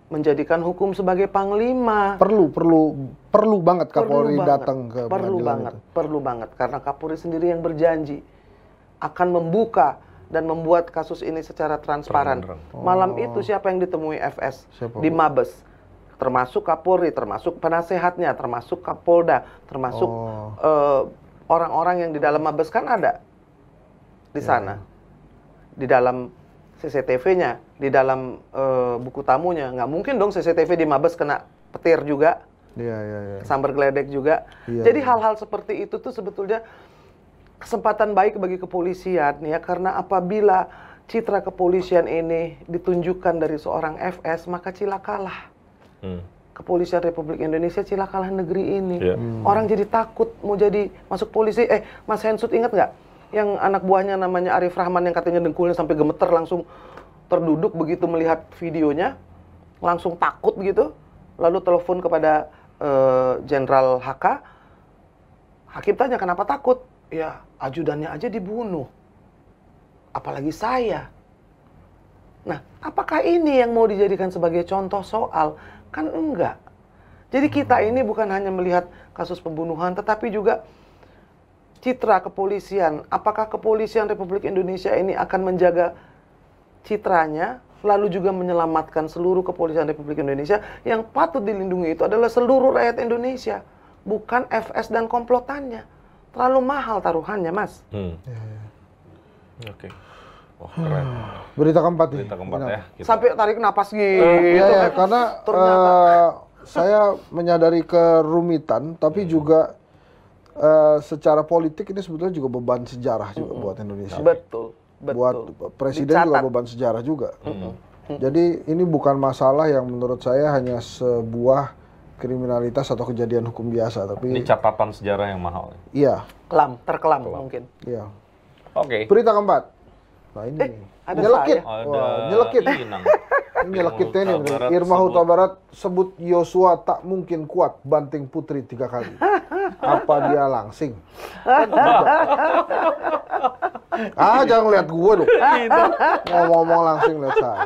menjadikan hukum sebagai panglima.
Perlu banget Kapolri datang ke pengadilan itu.
Perlu banget karena Kapolri sendiri yang berjanji akan membuka dan membuat kasus ini secara transparan. Malam itu siapa yang ditemui FS di Mabes? Termasuk Kapolri, termasuk penasehatnya, termasuk Kapolda, termasuk orang-orang yang di dalam Mabes kan ada di sana. Di dalam CCTV-nya di dalam buku tamunya. Nggak mungkin dong CCTV di Mabes kena petir juga.
Iya.
Sambar geledek juga.
Iya,
Jadi
iya.
hal-hal seperti itu tuh sebetulnya kesempatan baik bagi kepolisian ya, karena apabila citra kepolisian ini ditunjukkan dari seorang FS, maka cilakalah kepolisian Republik Indonesia, cilakalah negeri ini. Orang jadi takut mau jadi masuk polisi. Mas Hensut ingat nggak yang anak buahnya namanya Arif Rahman yang katanya dengkulnya sampai gemeter, langsung terduduk begitu melihat videonya, langsung takut begitu, lalu telepon kepada Jenderal HK. Hakim tanya kenapa takut? Ya ajudannya aja dibunuh, apalagi saya. Nah, apakah ini yang mau dijadikan sebagai contoh soal? Kan enggak. Jadi kita ini bukan hanya melihat kasus pembunuhan, tetapi juga citra kepolisian. Apakah kepolisian Republik Indonesia ini akan menjaga citranya, lalu juga menyelamatkan seluruh kepolisian Republik Indonesia? Yang patut dilindungi itu adalah seluruh rakyat Indonesia, bukan FS dan komplotannya. Terlalu mahal taruhannya, Mas.
Oke. Wah, keren.
Berita keempat nih.
Berita keempat ya.
Sampai tarik napas gitu.
Iya, karena saya menyadari kerumitan, tapi juga secara politik ini sebetulnya juga beban sejarah juga buat Indonesia.
Betul.
Buat presiden juga beban sejarah juga. Jadi ini bukan masalah yang menurut saya hanya sebuah kriminalitas atau kejadian hukum biasa, tapi
Ini catatan sejarah yang mahal.
iya.
Terkelam mungkin.
Iya.
Oke.
Berita keempat. Nah ini
ada
nyelekit.
saya.
Wah, nyelekit.
Inang.
Ini nyelekitnya nih.
Huta Barat
Irma Huta
sebut-
Barat sebut Yosua tak mungkin kuat banting Putri 3 kali. Apa dia langsing? Jangan lihat gue dong. Ngomong-ngomong langsing lihat saya.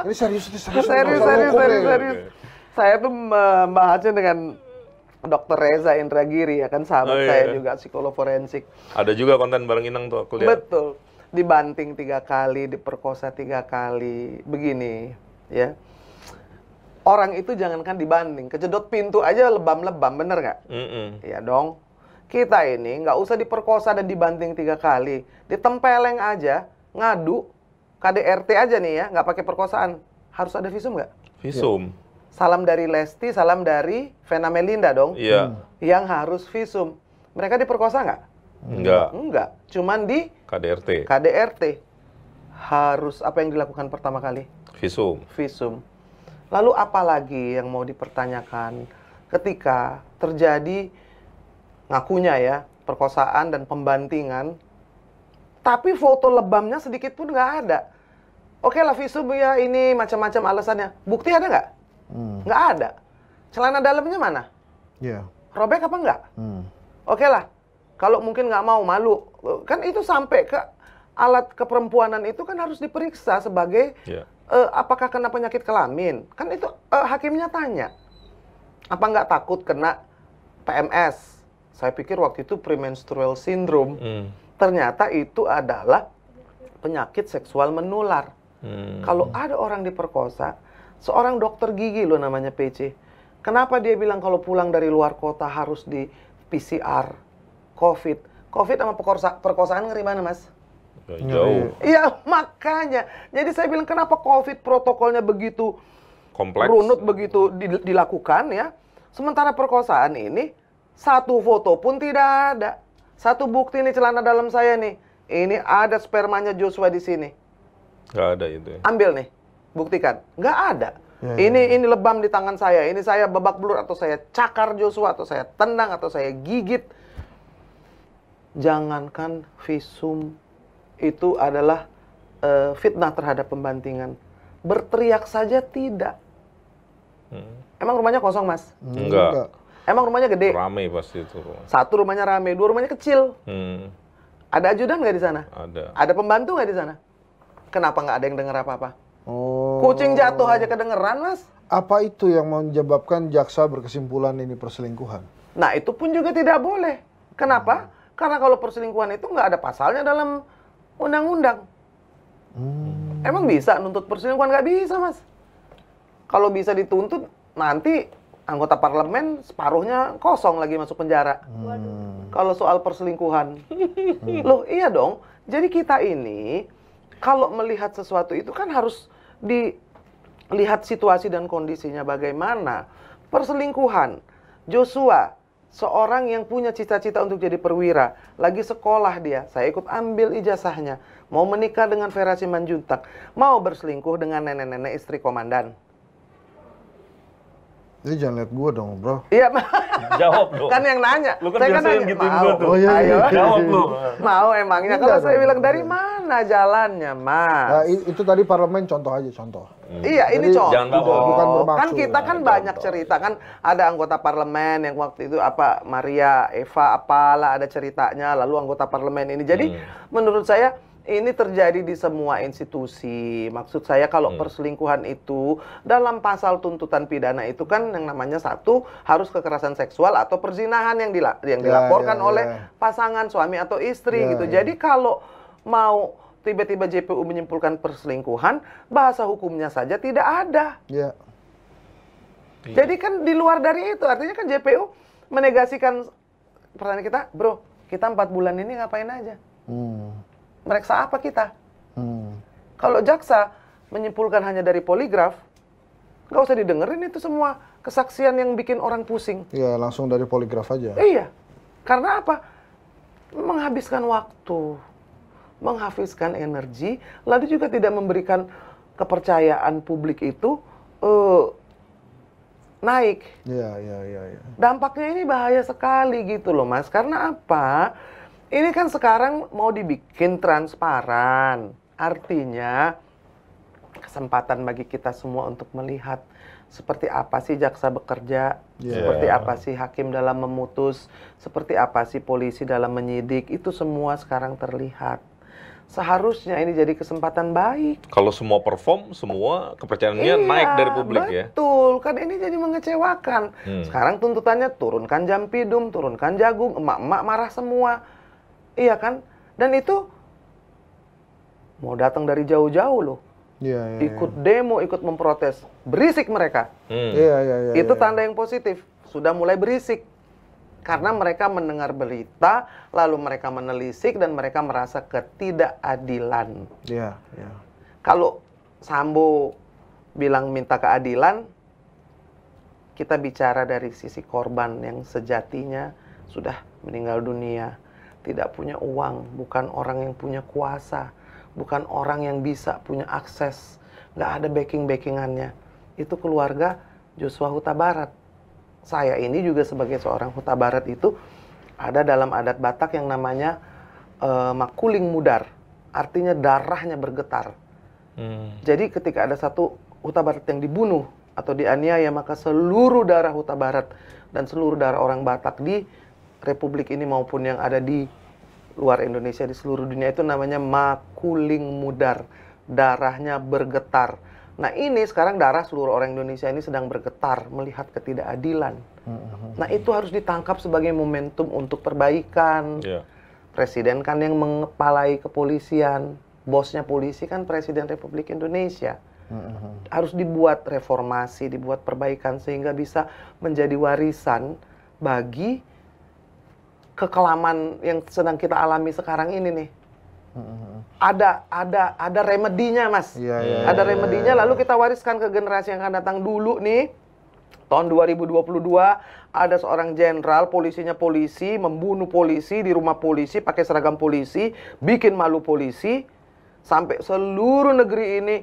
Ini serius.
Serius. Saya tuh membahasnya dengan Dr. Reza Indragiri, ya kan, sahabat saya juga, psikolog forensik.
Ada juga konten bareng Inang tuh aku lihat.
Betul. Dibanting 3 kali, diperkosa 3 kali. Begini, ya. Orang itu jangankan dibanting, kejedot pintu aja lebam-lebam, bener nggak? Iya dong. Kita ini nggak usah diperkosa dan dibanting 3 kali. Ditempeleng aja, ngadu, KDRT aja nih ya, nggak pakai perkosaan. Harus ada visum nggak?
Visum.
Salam dari Lesti, salam dari Vena Melinda dong.
Iya.
Yang harus visum. Mereka diperkosa nggak?
Enggak.
Enggak. Cuman di
KDRT.
KDRT. Harus apa yang dilakukan pertama kali?
Visum.
Visum. Lalu apa lagi yang mau dipertanyakan ketika terjadi ngakunya ya perkosaan dan pembantingan, tapi foto lebamnya sedikit pun nggak ada. Oke lah visum ya, ini macam-macam alasannya. Bukti ada nggak? Nggak ada. Celana dalamnya mana?
Iya.
Robek apa enggak? Oke lah. Kalau mungkin nggak mau, malu. Kan itu sampai ke alat keperempuanan itu kan harus diperiksa sebagai apakah kena penyakit kelamin. Kan itu hakimnya tanya. Apa nggak takut kena PMS? Saya pikir waktu itu premenstrual syndrome. Ternyata itu adalah penyakit seksual menular. Kalau ada orang diperkosa, seorang dokter gigi loh namanya PC. Kenapa dia bilang kalau pulang dari luar kota harus di PCR? COVID sama perkosaan ngeri mana, Mas?
Jauh.
Iya, makanya. Jadi saya bilang kenapa COVID protokolnya begitu
Kompleks.
runut, begitu dilakukan ya. Sementara perkosaan ini satu foto pun tidak ada. Satu bukti nih celana dalam saya nih. Ini ada spermanya Joshua di sini.
Nggak ada itu ya.
Ambil nih, buktikan. Nggak ada. Ini lebam di tangan saya. Ini saya babak belur atau saya cakar Joshua atau saya tendang atau saya gigit. Jangankan visum itu adalah fitnah terhadap pembantingan. Berteriak saja tidak. Emang rumahnya kosong, Mas?
Enggak.
Emang rumahnya gede?
Rame pasti itu.
Satu rumahnya rame, 2 rumahnya kecil. Ada ajudan nggak di sana?
Ada.
Ada pembantu nggak di sana? Kenapa nggak ada yang dengar apa-apa?
Oh.
Kucing jatuh aja kedengeran, Mas.
Apa itu yang menyebabkan jaksa berkesimpulan ini perselingkuhan?
Nah, itu pun juga tidak boleh. Kenapa? Karena kalau perselingkuhan itu nggak ada pasalnya dalam undang-undang. Emang bisa nuntut perselingkuhan? Nggak bisa, Mas. Kalau bisa dituntut, nanti anggota parlemen separuhnya kosong lagi masuk penjara. Kalau soal perselingkuhan. Loh, iya dong. Jadi kita ini kalau melihat sesuatu itu kan harus dilihat situasi dan kondisinya bagaimana. Perselingkuhan, Joshua, seorang yang punya cita-cita untuk jadi perwira, lagi sekolah dia, saya ikut ambil ijazahnya, mau menikah dengan Vera Simanjuntak, mau berselingkuh dengan nenek-nenek istri komandan.
Ini jangan lihat gua dong, bro.
Iya,
Jawab dong.
kan yang nanya.
Lu kan
Saya
biasa yang
nanya,
gituin
mau.
gua tuh.
Oh, iya,
Ayo.
Jawab lu.
Mau emangnya. Kalau saya bilang dari mana jalannya, Mas?
Nah, itu tadi parlemen contoh aja, contoh.
Iya, ini
Jadi,
contoh.
jangan bawa.
Bukan bermaksud.
Kan kita kan banyak cerita kan, ada anggota parlemen yang waktu itu apa Maria Eva apalah ada ceritanya, lalu anggota parlemen ini. Jadi menurut saya ini terjadi di semua institusi. Maksud saya kalau perselingkuhan itu dalam pasal tuntutan pidana itu kan yang namanya satu harus kekerasan seksual atau perzinahan yang dilaporkan oleh pasangan suami atau istri gitu. Jadi kalau mau tiba-tiba JPU menyimpulkan perselingkuhan, bahasa hukumnya saja tidak ada.
Iya.
Jadi kan di luar dari itu, artinya kan JPU menegasikan pertanyaan kita, bro, kita 4 bulan ini ngapain aja? Meriksa apa kita? Kalau jaksa menyimpulkan hanya dari poligraf, nggak usah didengerin itu semua kesaksian yang bikin orang pusing.
Iya, langsung dari poligraf aja.
Iya, karena apa? Menghabiskan waktu, menghabiskan energi, lalu juga tidak memberikan kepercayaan publik itu naik.
Iya.
Dampaknya ini bahaya sekali gitu loh, Mas. Karena apa? Ini kan sekarang mau dibikin transparan. Artinya kesempatan bagi kita semua untuk melihat seperti apa sih jaksa bekerja, seperti apa sih hakim dalam memutus, seperti apa sih polisi dalam menyidik, itu semua sekarang terlihat. Seharusnya ini jadi kesempatan baik.
Kalau semua perform, semua kepercayaannya naik dari publik ya.
Betul, kan ini jadi mengecewakan. Sekarang tuntutannya turunkan Jampidum, turunkan Jagung, emak-emak marah semua. Iya kan? Dan itu mau datang dari jauh-jauh loh.
Iya.
Ikut demo, ikut memprotes. Berisik mereka.
Iya.
Itu tanda yang positif. Sudah mulai berisik. Karena mereka mendengar berita, lalu mereka menelisik, dan mereka merasa ketidakadilan.
Iya.
Kalau Sambo bilang minta keadilan, kita bicara dari sisi korban yang sejatinya sudah meninggal dunia. Tidak punya uang, bukan orang yang punya kuasa, bukan orang yang bisa punya akses, nggak ada backing-backingannya. Itu keluarga Joshua Huta Barat. Saya ini juga sebagai seorang Huta Barat itu ada dalam adat Batak yang namanya makuling mudar, artinya darahnya bergetar. Jadi ketika ada satu Huta Barat yang dibunuh atau dianiaya, maka seluruh darah Huta Barat dan seluruh darah orang Batak di Republik ini maupun yang ada di luar Indonesia, di seluruh dunia, itu namanya makuling mudar, darahnya bergetar. Nah ini sekarang darah seluruh orang Indonesia ini sedang bergetar melihat ketidakadilan. Nah itu harus ditangkap sebagai momentum untuk perbaikan. Presiden kan yang mengepalai kepolisian, bosnya polisi kan Presiden Republik Indonesia. Harus dibuat reformasi, dibuat perbaikan sehingga bisa menjadi warisan bagi kekelaman yang sedang kita alami sekarang ini nih. Ada remedinya, Mas. Ada remedinya, lalu kita wariskan ke generasi yang akan datang. Dulu nih, tahun 2022 ada seorang jenderal, polisinya polisi, membunuh polisi di rumah polisi pakai seragam polisi, bikin malu polisi, sampai seluruh negeri ini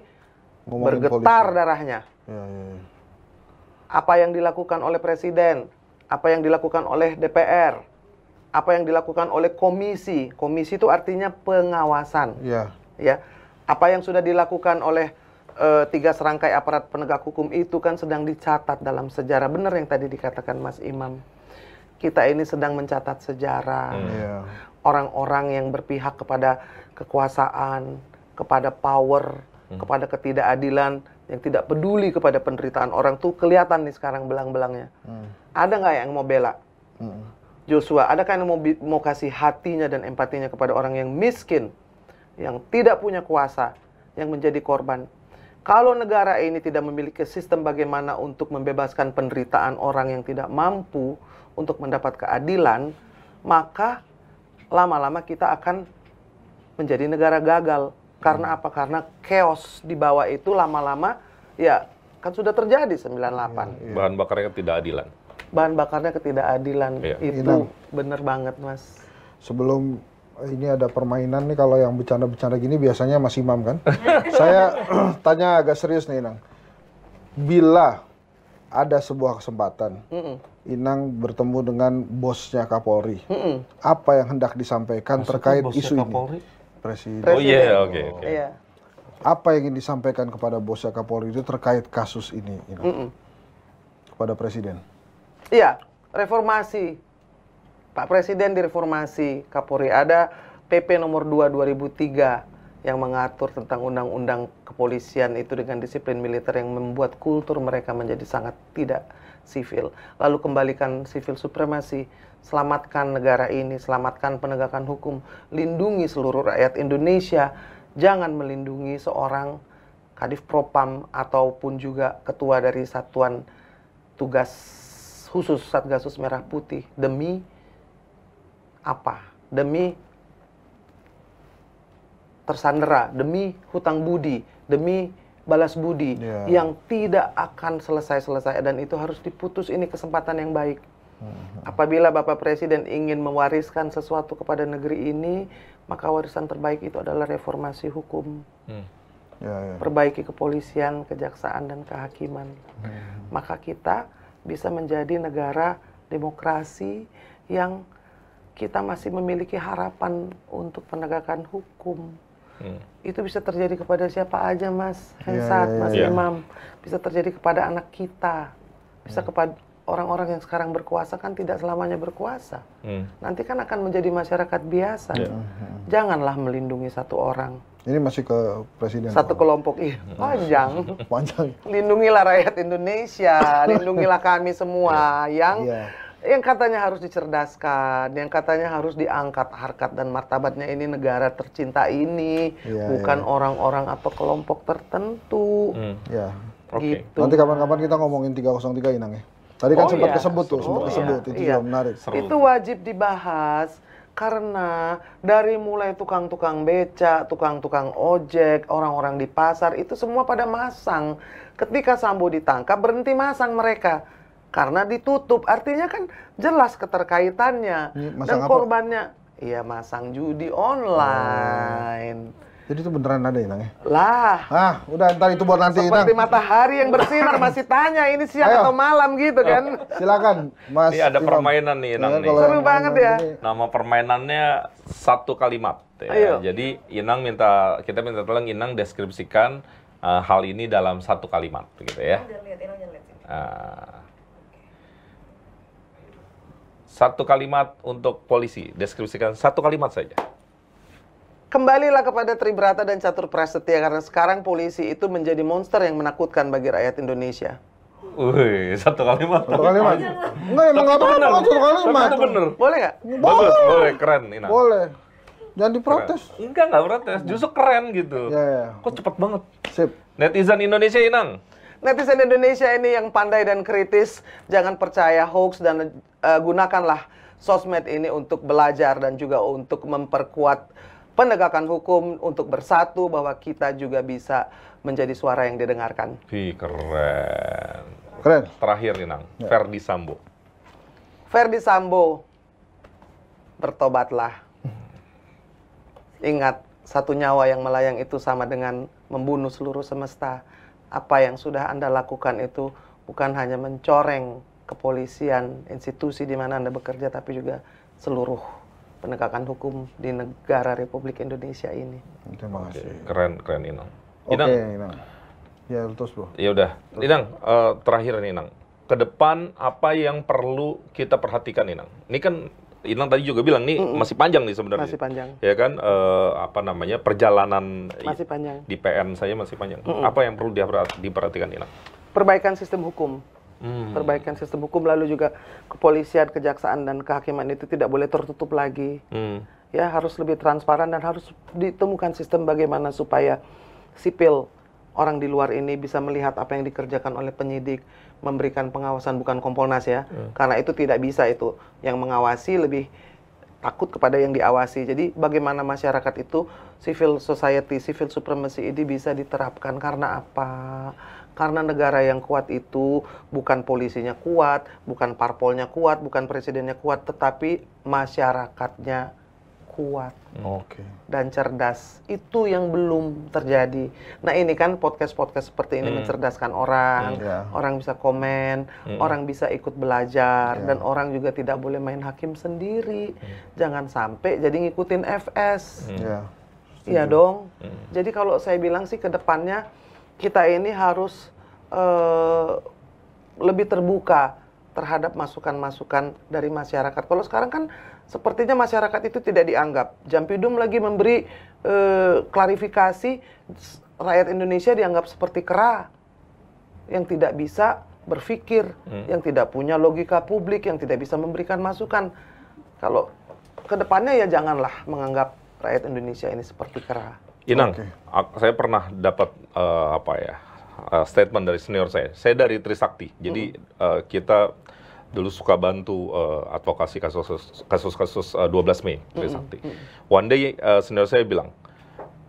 bergetar darahnya. Apa yang dilakukan oleh presiden, apa yang dilakukan oleh DPR, apa yang dilakukan oleh komisi. Komisi itu artinya pengawasan. Ya. Apa yang sudah dilakukan oleh 3 serangkai aparat penegak hukum itu kan sedang dicatat dalam sejarah. Benar yang tadi dikatakan Mas Imam. Kita ini sedang mencatat sejarah. Orang-orang yang berpihak kepada kekuasaan, kepada power, kepada ketidakadilan, yang tidak peduli kepada penderitaan orang tuh kelihatan nih sekarang belang-belangnya. Ada nggak yang mau bela Joshua? Adakah yang mau kasih hatinya dan empatinya kepada orang yang miskin, yang tidak punya kuasa, yang menjadi korban? Kalau negara ini tidak memiliki sistem bagaimana untuk membebaskan penderitaan orang yang tidak mampu untuk mendapat keadilan, maka lama-lama kita akan menjadi negara gagal. Karena apa? Karena chaos di bawah itu lama-lama ya kan sudah terjadi 98.
Bahan bakarnya ketidakadilan.
Bahan bakarnya ketidakadilan. Itu bener banget, Mas.
Sebelum ini ada permainan nih, kalau yang bercanda-bercanda gini biasanya Mas Imam kan. Saya tanya agak serius nih, Inang. Bila ada sebuah kesempatan, Inang bertemu dengan bosnya Kapolri, apa yang hendak disampaikan terkait isu ini? Presiden.
Oh iya, oke.
Iya.
Apa yang ingin disampaikan kepada bosnya Kapolri itu terkait kasus ini, Inang? Kepada Presiden?
Iya, reformasi. Pak Presiden direformasi, Kapolri. Ada PP nomor 2 2003 yang mengatur tentang undang-undang kepolisian itu dengan disiplin militer yang membuat kultur mereka menjadi sangat tidak sivil. Lalu kembalikan civil supremasi, selamatkan negara ini, selamatkan penegakan hukum, lindungi seluruh rakyat Indonesia. Jangan melindungi seorang Kadif Propam ataupun juga ketua dari Satuan Tugas Khusus Satgasus Merah Putih demi apa? Demi tersandera, demi hutang budi, demi balas budi yang tidak akan selesai-selesai, dan itu harus diputus. Ini kesempatan yang baik. Apabila Bapak Presiden ingin mewariskan sesuatu kepada negeri ini, maka warisan terbaik itu adalah reformasi hukum. Perbaiki kepolisian, kejaksaan, dan kehakiman. Maka kita bisa menjadi negara demokrasi yang kita masih memiliki harapan untuk penegakan hukum. Itu bisa terjadi kepada siapa aja, Mas Hensat, Mas Imam. Bisa terjadi kepada anak kita. Bisa kepada orang-orang yang sekarang berkuasa, kan tidak selamanya berkuasa. Nanti kan akan menjadi masyarakat biasa. Janganlah melindungi satu orang.
Ini masih ke Presiden.
Satu kelompok, panjang. Lindungilah rakyat Indonesia, lindungilah kami semua yang katanya harus dicerdaskan, yang katanya harus diangkat harkat dan martabatnya ini negara tercinta ini, bukan orang-orang atau kelompok tertentu. Gitu.
Nanti kapan-kapan kita ngomongin 303, Inang ya. Tadi kan sempat kesebut tuh, itu juga menarik.
Itu wajib dibahas. Karena dari mulai tukang-tukang beca, tukang-tukang ojek, orang-orang di pasar, itu semua pada masang. Ketika Sambo ditangkap, berhenti masang mereka. Karena ditutup, artinya kan jelas keterkaitannya. Dan korbannya, masang judi online.
Jadi itu beneran ada, Inang ya?
Lah.
Udah, ntar itu buat nanti, Inang.
Seperti matahari yang bersinar, masih tanya ini siang atau malam gitu kan.
Silakan, Mas.
Ini ada permainan nih, Inang.
Seru banget ya.
Nama permainannya satu kalimat. Jadi Inang kita minta tolong Inang deskripsikan hal ini dalam satu kalimat, gitu ya. Satu kalimat untuk polisi, deskripsikan satu kalimat saja.
Kembalilah kepada Tribrata dan Catur Prasetya, karena sekarang polisi itu menjadi monster yang menakutkan bagi rakyat Indonesia.
Wih, satu kalimat.
Satu kalimat. Enggak, emang nggak benar satu kalimat.
Itu bener.
Boleh nggak?
Bagus, boleh, keren, Inang.
Boleh. Jangan diprotes.
Enggak protes, justru keren gitu. Kok cepet banget.
Sip.
Netizen Indonesia, Inang.
Netizen Indonesia ini yang pandai dan kritis, jangan percaya hoax dan gunakanlah sosmed ini untuk belajar dan juga untuk memperkuat penegakan hukum, untuk bersatu bahwa kita juga bisa menjadi suara yang didengarkan.
Keren.
Keren.
Terakhir, Inang, Ferdi Sambo.
Ferdi Sambo, bertobatlah. Ingat, satu nyawa yang melayang itu sama dengan membunuh seluruh semesta. Apa yang sudah Anda lakukan itu bukan hanya mencoreng kepolisian, institusi di mana Anda bekerja, tapi juga seluruh penegakan hukum di negara Republik Indonesia ini.
Terima kasih.
Keren, Inang.
Inang. Inang. Ya, terus, Bro.
Ya udah. Inang, terakhir nih, Inang. Ke depan apa yang perlu kita perhatikan, Inang? Ini kan Inang tadi juga bilang nih masih panjang nih sebenarnya.
Masih panjang.
Ya kan, perjalanan
masih panjang.
Di PN saya masih panjang. Apa yang perlu diperhatikan, Inang?
Perbaikan sistem hukum. Perbaikan sistem hukum, lalu juga kepolisian, kejaksaan, dan kehakiman itu tidak boleh tertutup lagi. Ya, harus lebih transparan dan harus ditemukan sistem bagaimana supaya sipil, orang di luar ini bisa melihat apa yang dikerjakan oleh penyidik, memberikan pengawasan, bukan Kompolnas ya. Karena itu tidak bisa itu. Yang mengawasi lebih takut kepada yang diawasi. Jadi bagaimana masyarakat itu, civil society, civil supremacy ini bisa diterapkan. Karena apa? Karena negara yang kuat itu bukan polisinya kuat, bukan parpolnya kuat, bukan presidennya kuat, tetapi masyarakatnya kuat dan cerdas. Itu yang belum terjadi. Nah ini kan podcast-podcast seperti ini mencerdaskan orang, orang bisa komen, orang bisa ikut belajar, dan orang juga tidak boleh main hakim sendiri. Jangan sampai jadi ngikutin FS. Iya dong. Jadi kalau saya bilang sih ke depannya kita ini harus lebih terbuka terhadap masukan-masukan dari masyarakat. Kalau sekarang kan sepertinya masyarakat itu tidak dianggap. Jampidum lagi memberi klarifikasi, rakyat Indonesia dianggap seperti kera yang tidak bisa berpikir, yang tidak punya logika publik, yang tidak bisa memberikan masukan. Kalau ke depannya ya janganlah menganggap rakyat Indonesia ini seperti kera.
Inang, saya pernah dapat statement dari senior saya. Saya dari Trisakti. Jadi kita dulu suka bantu advokasi kasus-kasus 12 Mei Trisakti. One day senior saya bilang,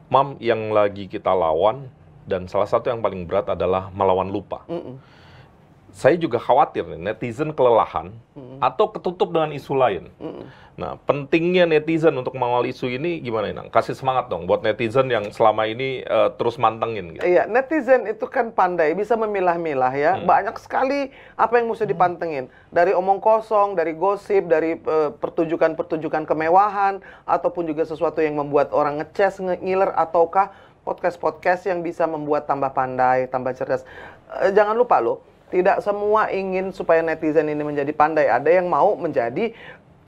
"Mam, yang lagi kita lawan dan salah satu yang paling berat adalah melawan lupa." Saya juga khawatir nih, netizen kelelahan atau ketutup dengan isu lain. Nah, pentingnya netizen untuk mengawal isu ini gimana, Inang? Kasih semangat dong buat netizen yang selama ini terus mantengin. Gitu.
Iya, netizen itu kan pandai, bisa memilah-milah ya. Banyak sekali apa yang mesti dipantengin. Dari omong kosong, dari gosip, dari pertunjukan-pertunjukan kemewahan, ataupun juga sesuatu yang membuat orang ngeces, ngiler, ataukah podcast-podcast yang bisa membuat tambah pandai, tambah cerdas. Jangan lupa loh, tidak semua ingin supaya netizen ini menjadi pandai. Ada yang mau menjadi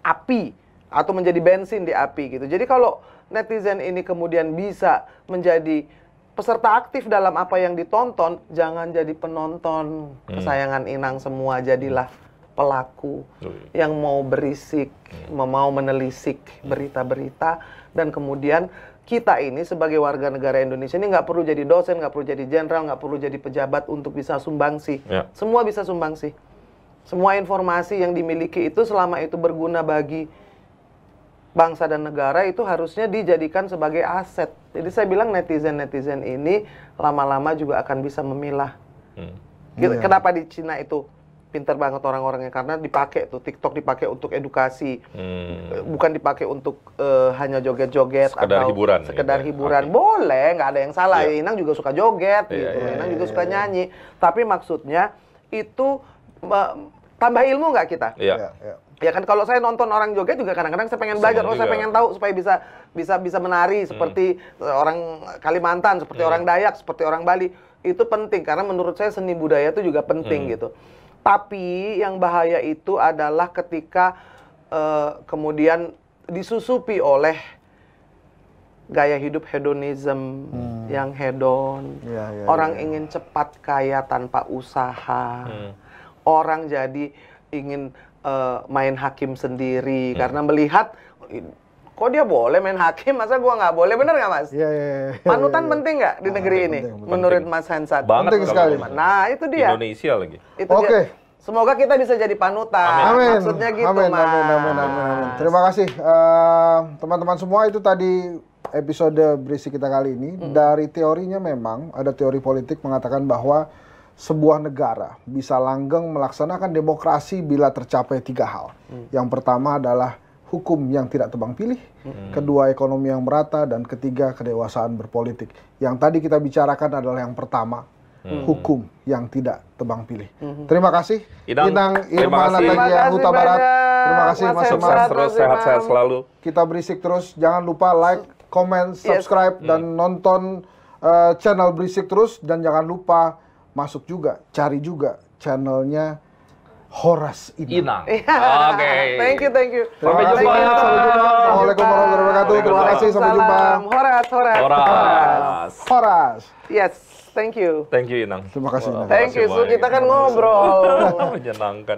api atau menjadi bensin di api gitu. Jadi kalau netizen ini kemudian bisa menjadi peserta aktif dalam apa yang ditonton, jangan jadi penonton kesayangan Inang semua, jadilah pelaku yang mau berisik, mau menelisik berita-berita, dan kemudian kita ini sebagai warga negara Indonesia ini nggak perlu jadi dosen, nggak perlu jadi jenderal, nggak perlu jadi pejabat untuk bisa sumbangsi. Semua bisa sumbangsi. Semua informasi yang dimiliki itu selama itu berguna bagi bangsa dan negara itu harusnya dijadikan sebagai aset. Jadi saya bilang netizen-netizen ini lama-lama juga akan bisa memilah. Kenapa di Cina itu pintar banget orang-orangnya? Karena dipakai tuh, TikTok dipakai untuk edukasi, bukan dipakai untuk hanya joget-joget
sekedar
atau
hiburan.
Sekedar hiburan. Boleh, nggak ada yang salah. Inang juga suka joget, gitu. Inang juga suka nyanyi. Tapi maksudnya itu tambah ilmu nggak kita? Ya kan, kalau saya nonton orang joget juga kadang-kadang saya pengen belajar, saya pengen tahu supaya bisa menari seperti orang Kalimantan, seperti orang Dayak, seperti orang Bali. Itu penting karena menurut saya seni budaya itu juga penting gitu. Tapi yang bahaya itu adalah ketika kemudian disusupi oleh gaya hidup hedonism yang hedon. Orang ingin cepat kaya tanpa usaha. Orang jadi ingin main hakim sendiri karena melihat kok dia boleh main hakim, masa gua nggak boleh, bener nggak Mas? Panutan penting nggak di negeri ini? Menurut Mas Hansat?
Penting sekali.
Nah itu dia.
Indonesia lagi.
Oke.
Semoga kita bisa jadi panutan.
Amin.
Maksudnya gitu,
Mas.
Amin.
Terima kasih teman-teman semua. Itu tadi episode Berisik kita kali ini. Dari teorinya memang ada teori politik mengatakan bahwa sebuah negara bisa langgeng melaksanakan demokrasi bila tercapai 3 hal. Yang pertama adalah hukum yang tidak tebang pilih, kedua ekonomi yang merata, dan ketiga kedewasaan berpolitik. Yang tadi kita bicarakan adalah yang pertama, hukum yang tidak tebang pilih. Terima kasih Inang Irma Natalia Huta Barat. Terima kasih Mas
Sukses terus, sehat-sehat selalu.
Kita berisik terus, jangan lupa like, comment, subscribe, dan nonton channel Berisik terus, dan jangan lupa masuk juga, cari juga channelnya Horas Inang.
Oke.
Thank you.
Sampai jumpa.
Assalamualaikum warahmatullahi wabarakatuh. Terima kasih, sampai jumpa. Horas.
Yes, thank you.
Thank you, Inang.
Terima kasih.
Thank you. So kita kan ngobrol.
Menyenangkan.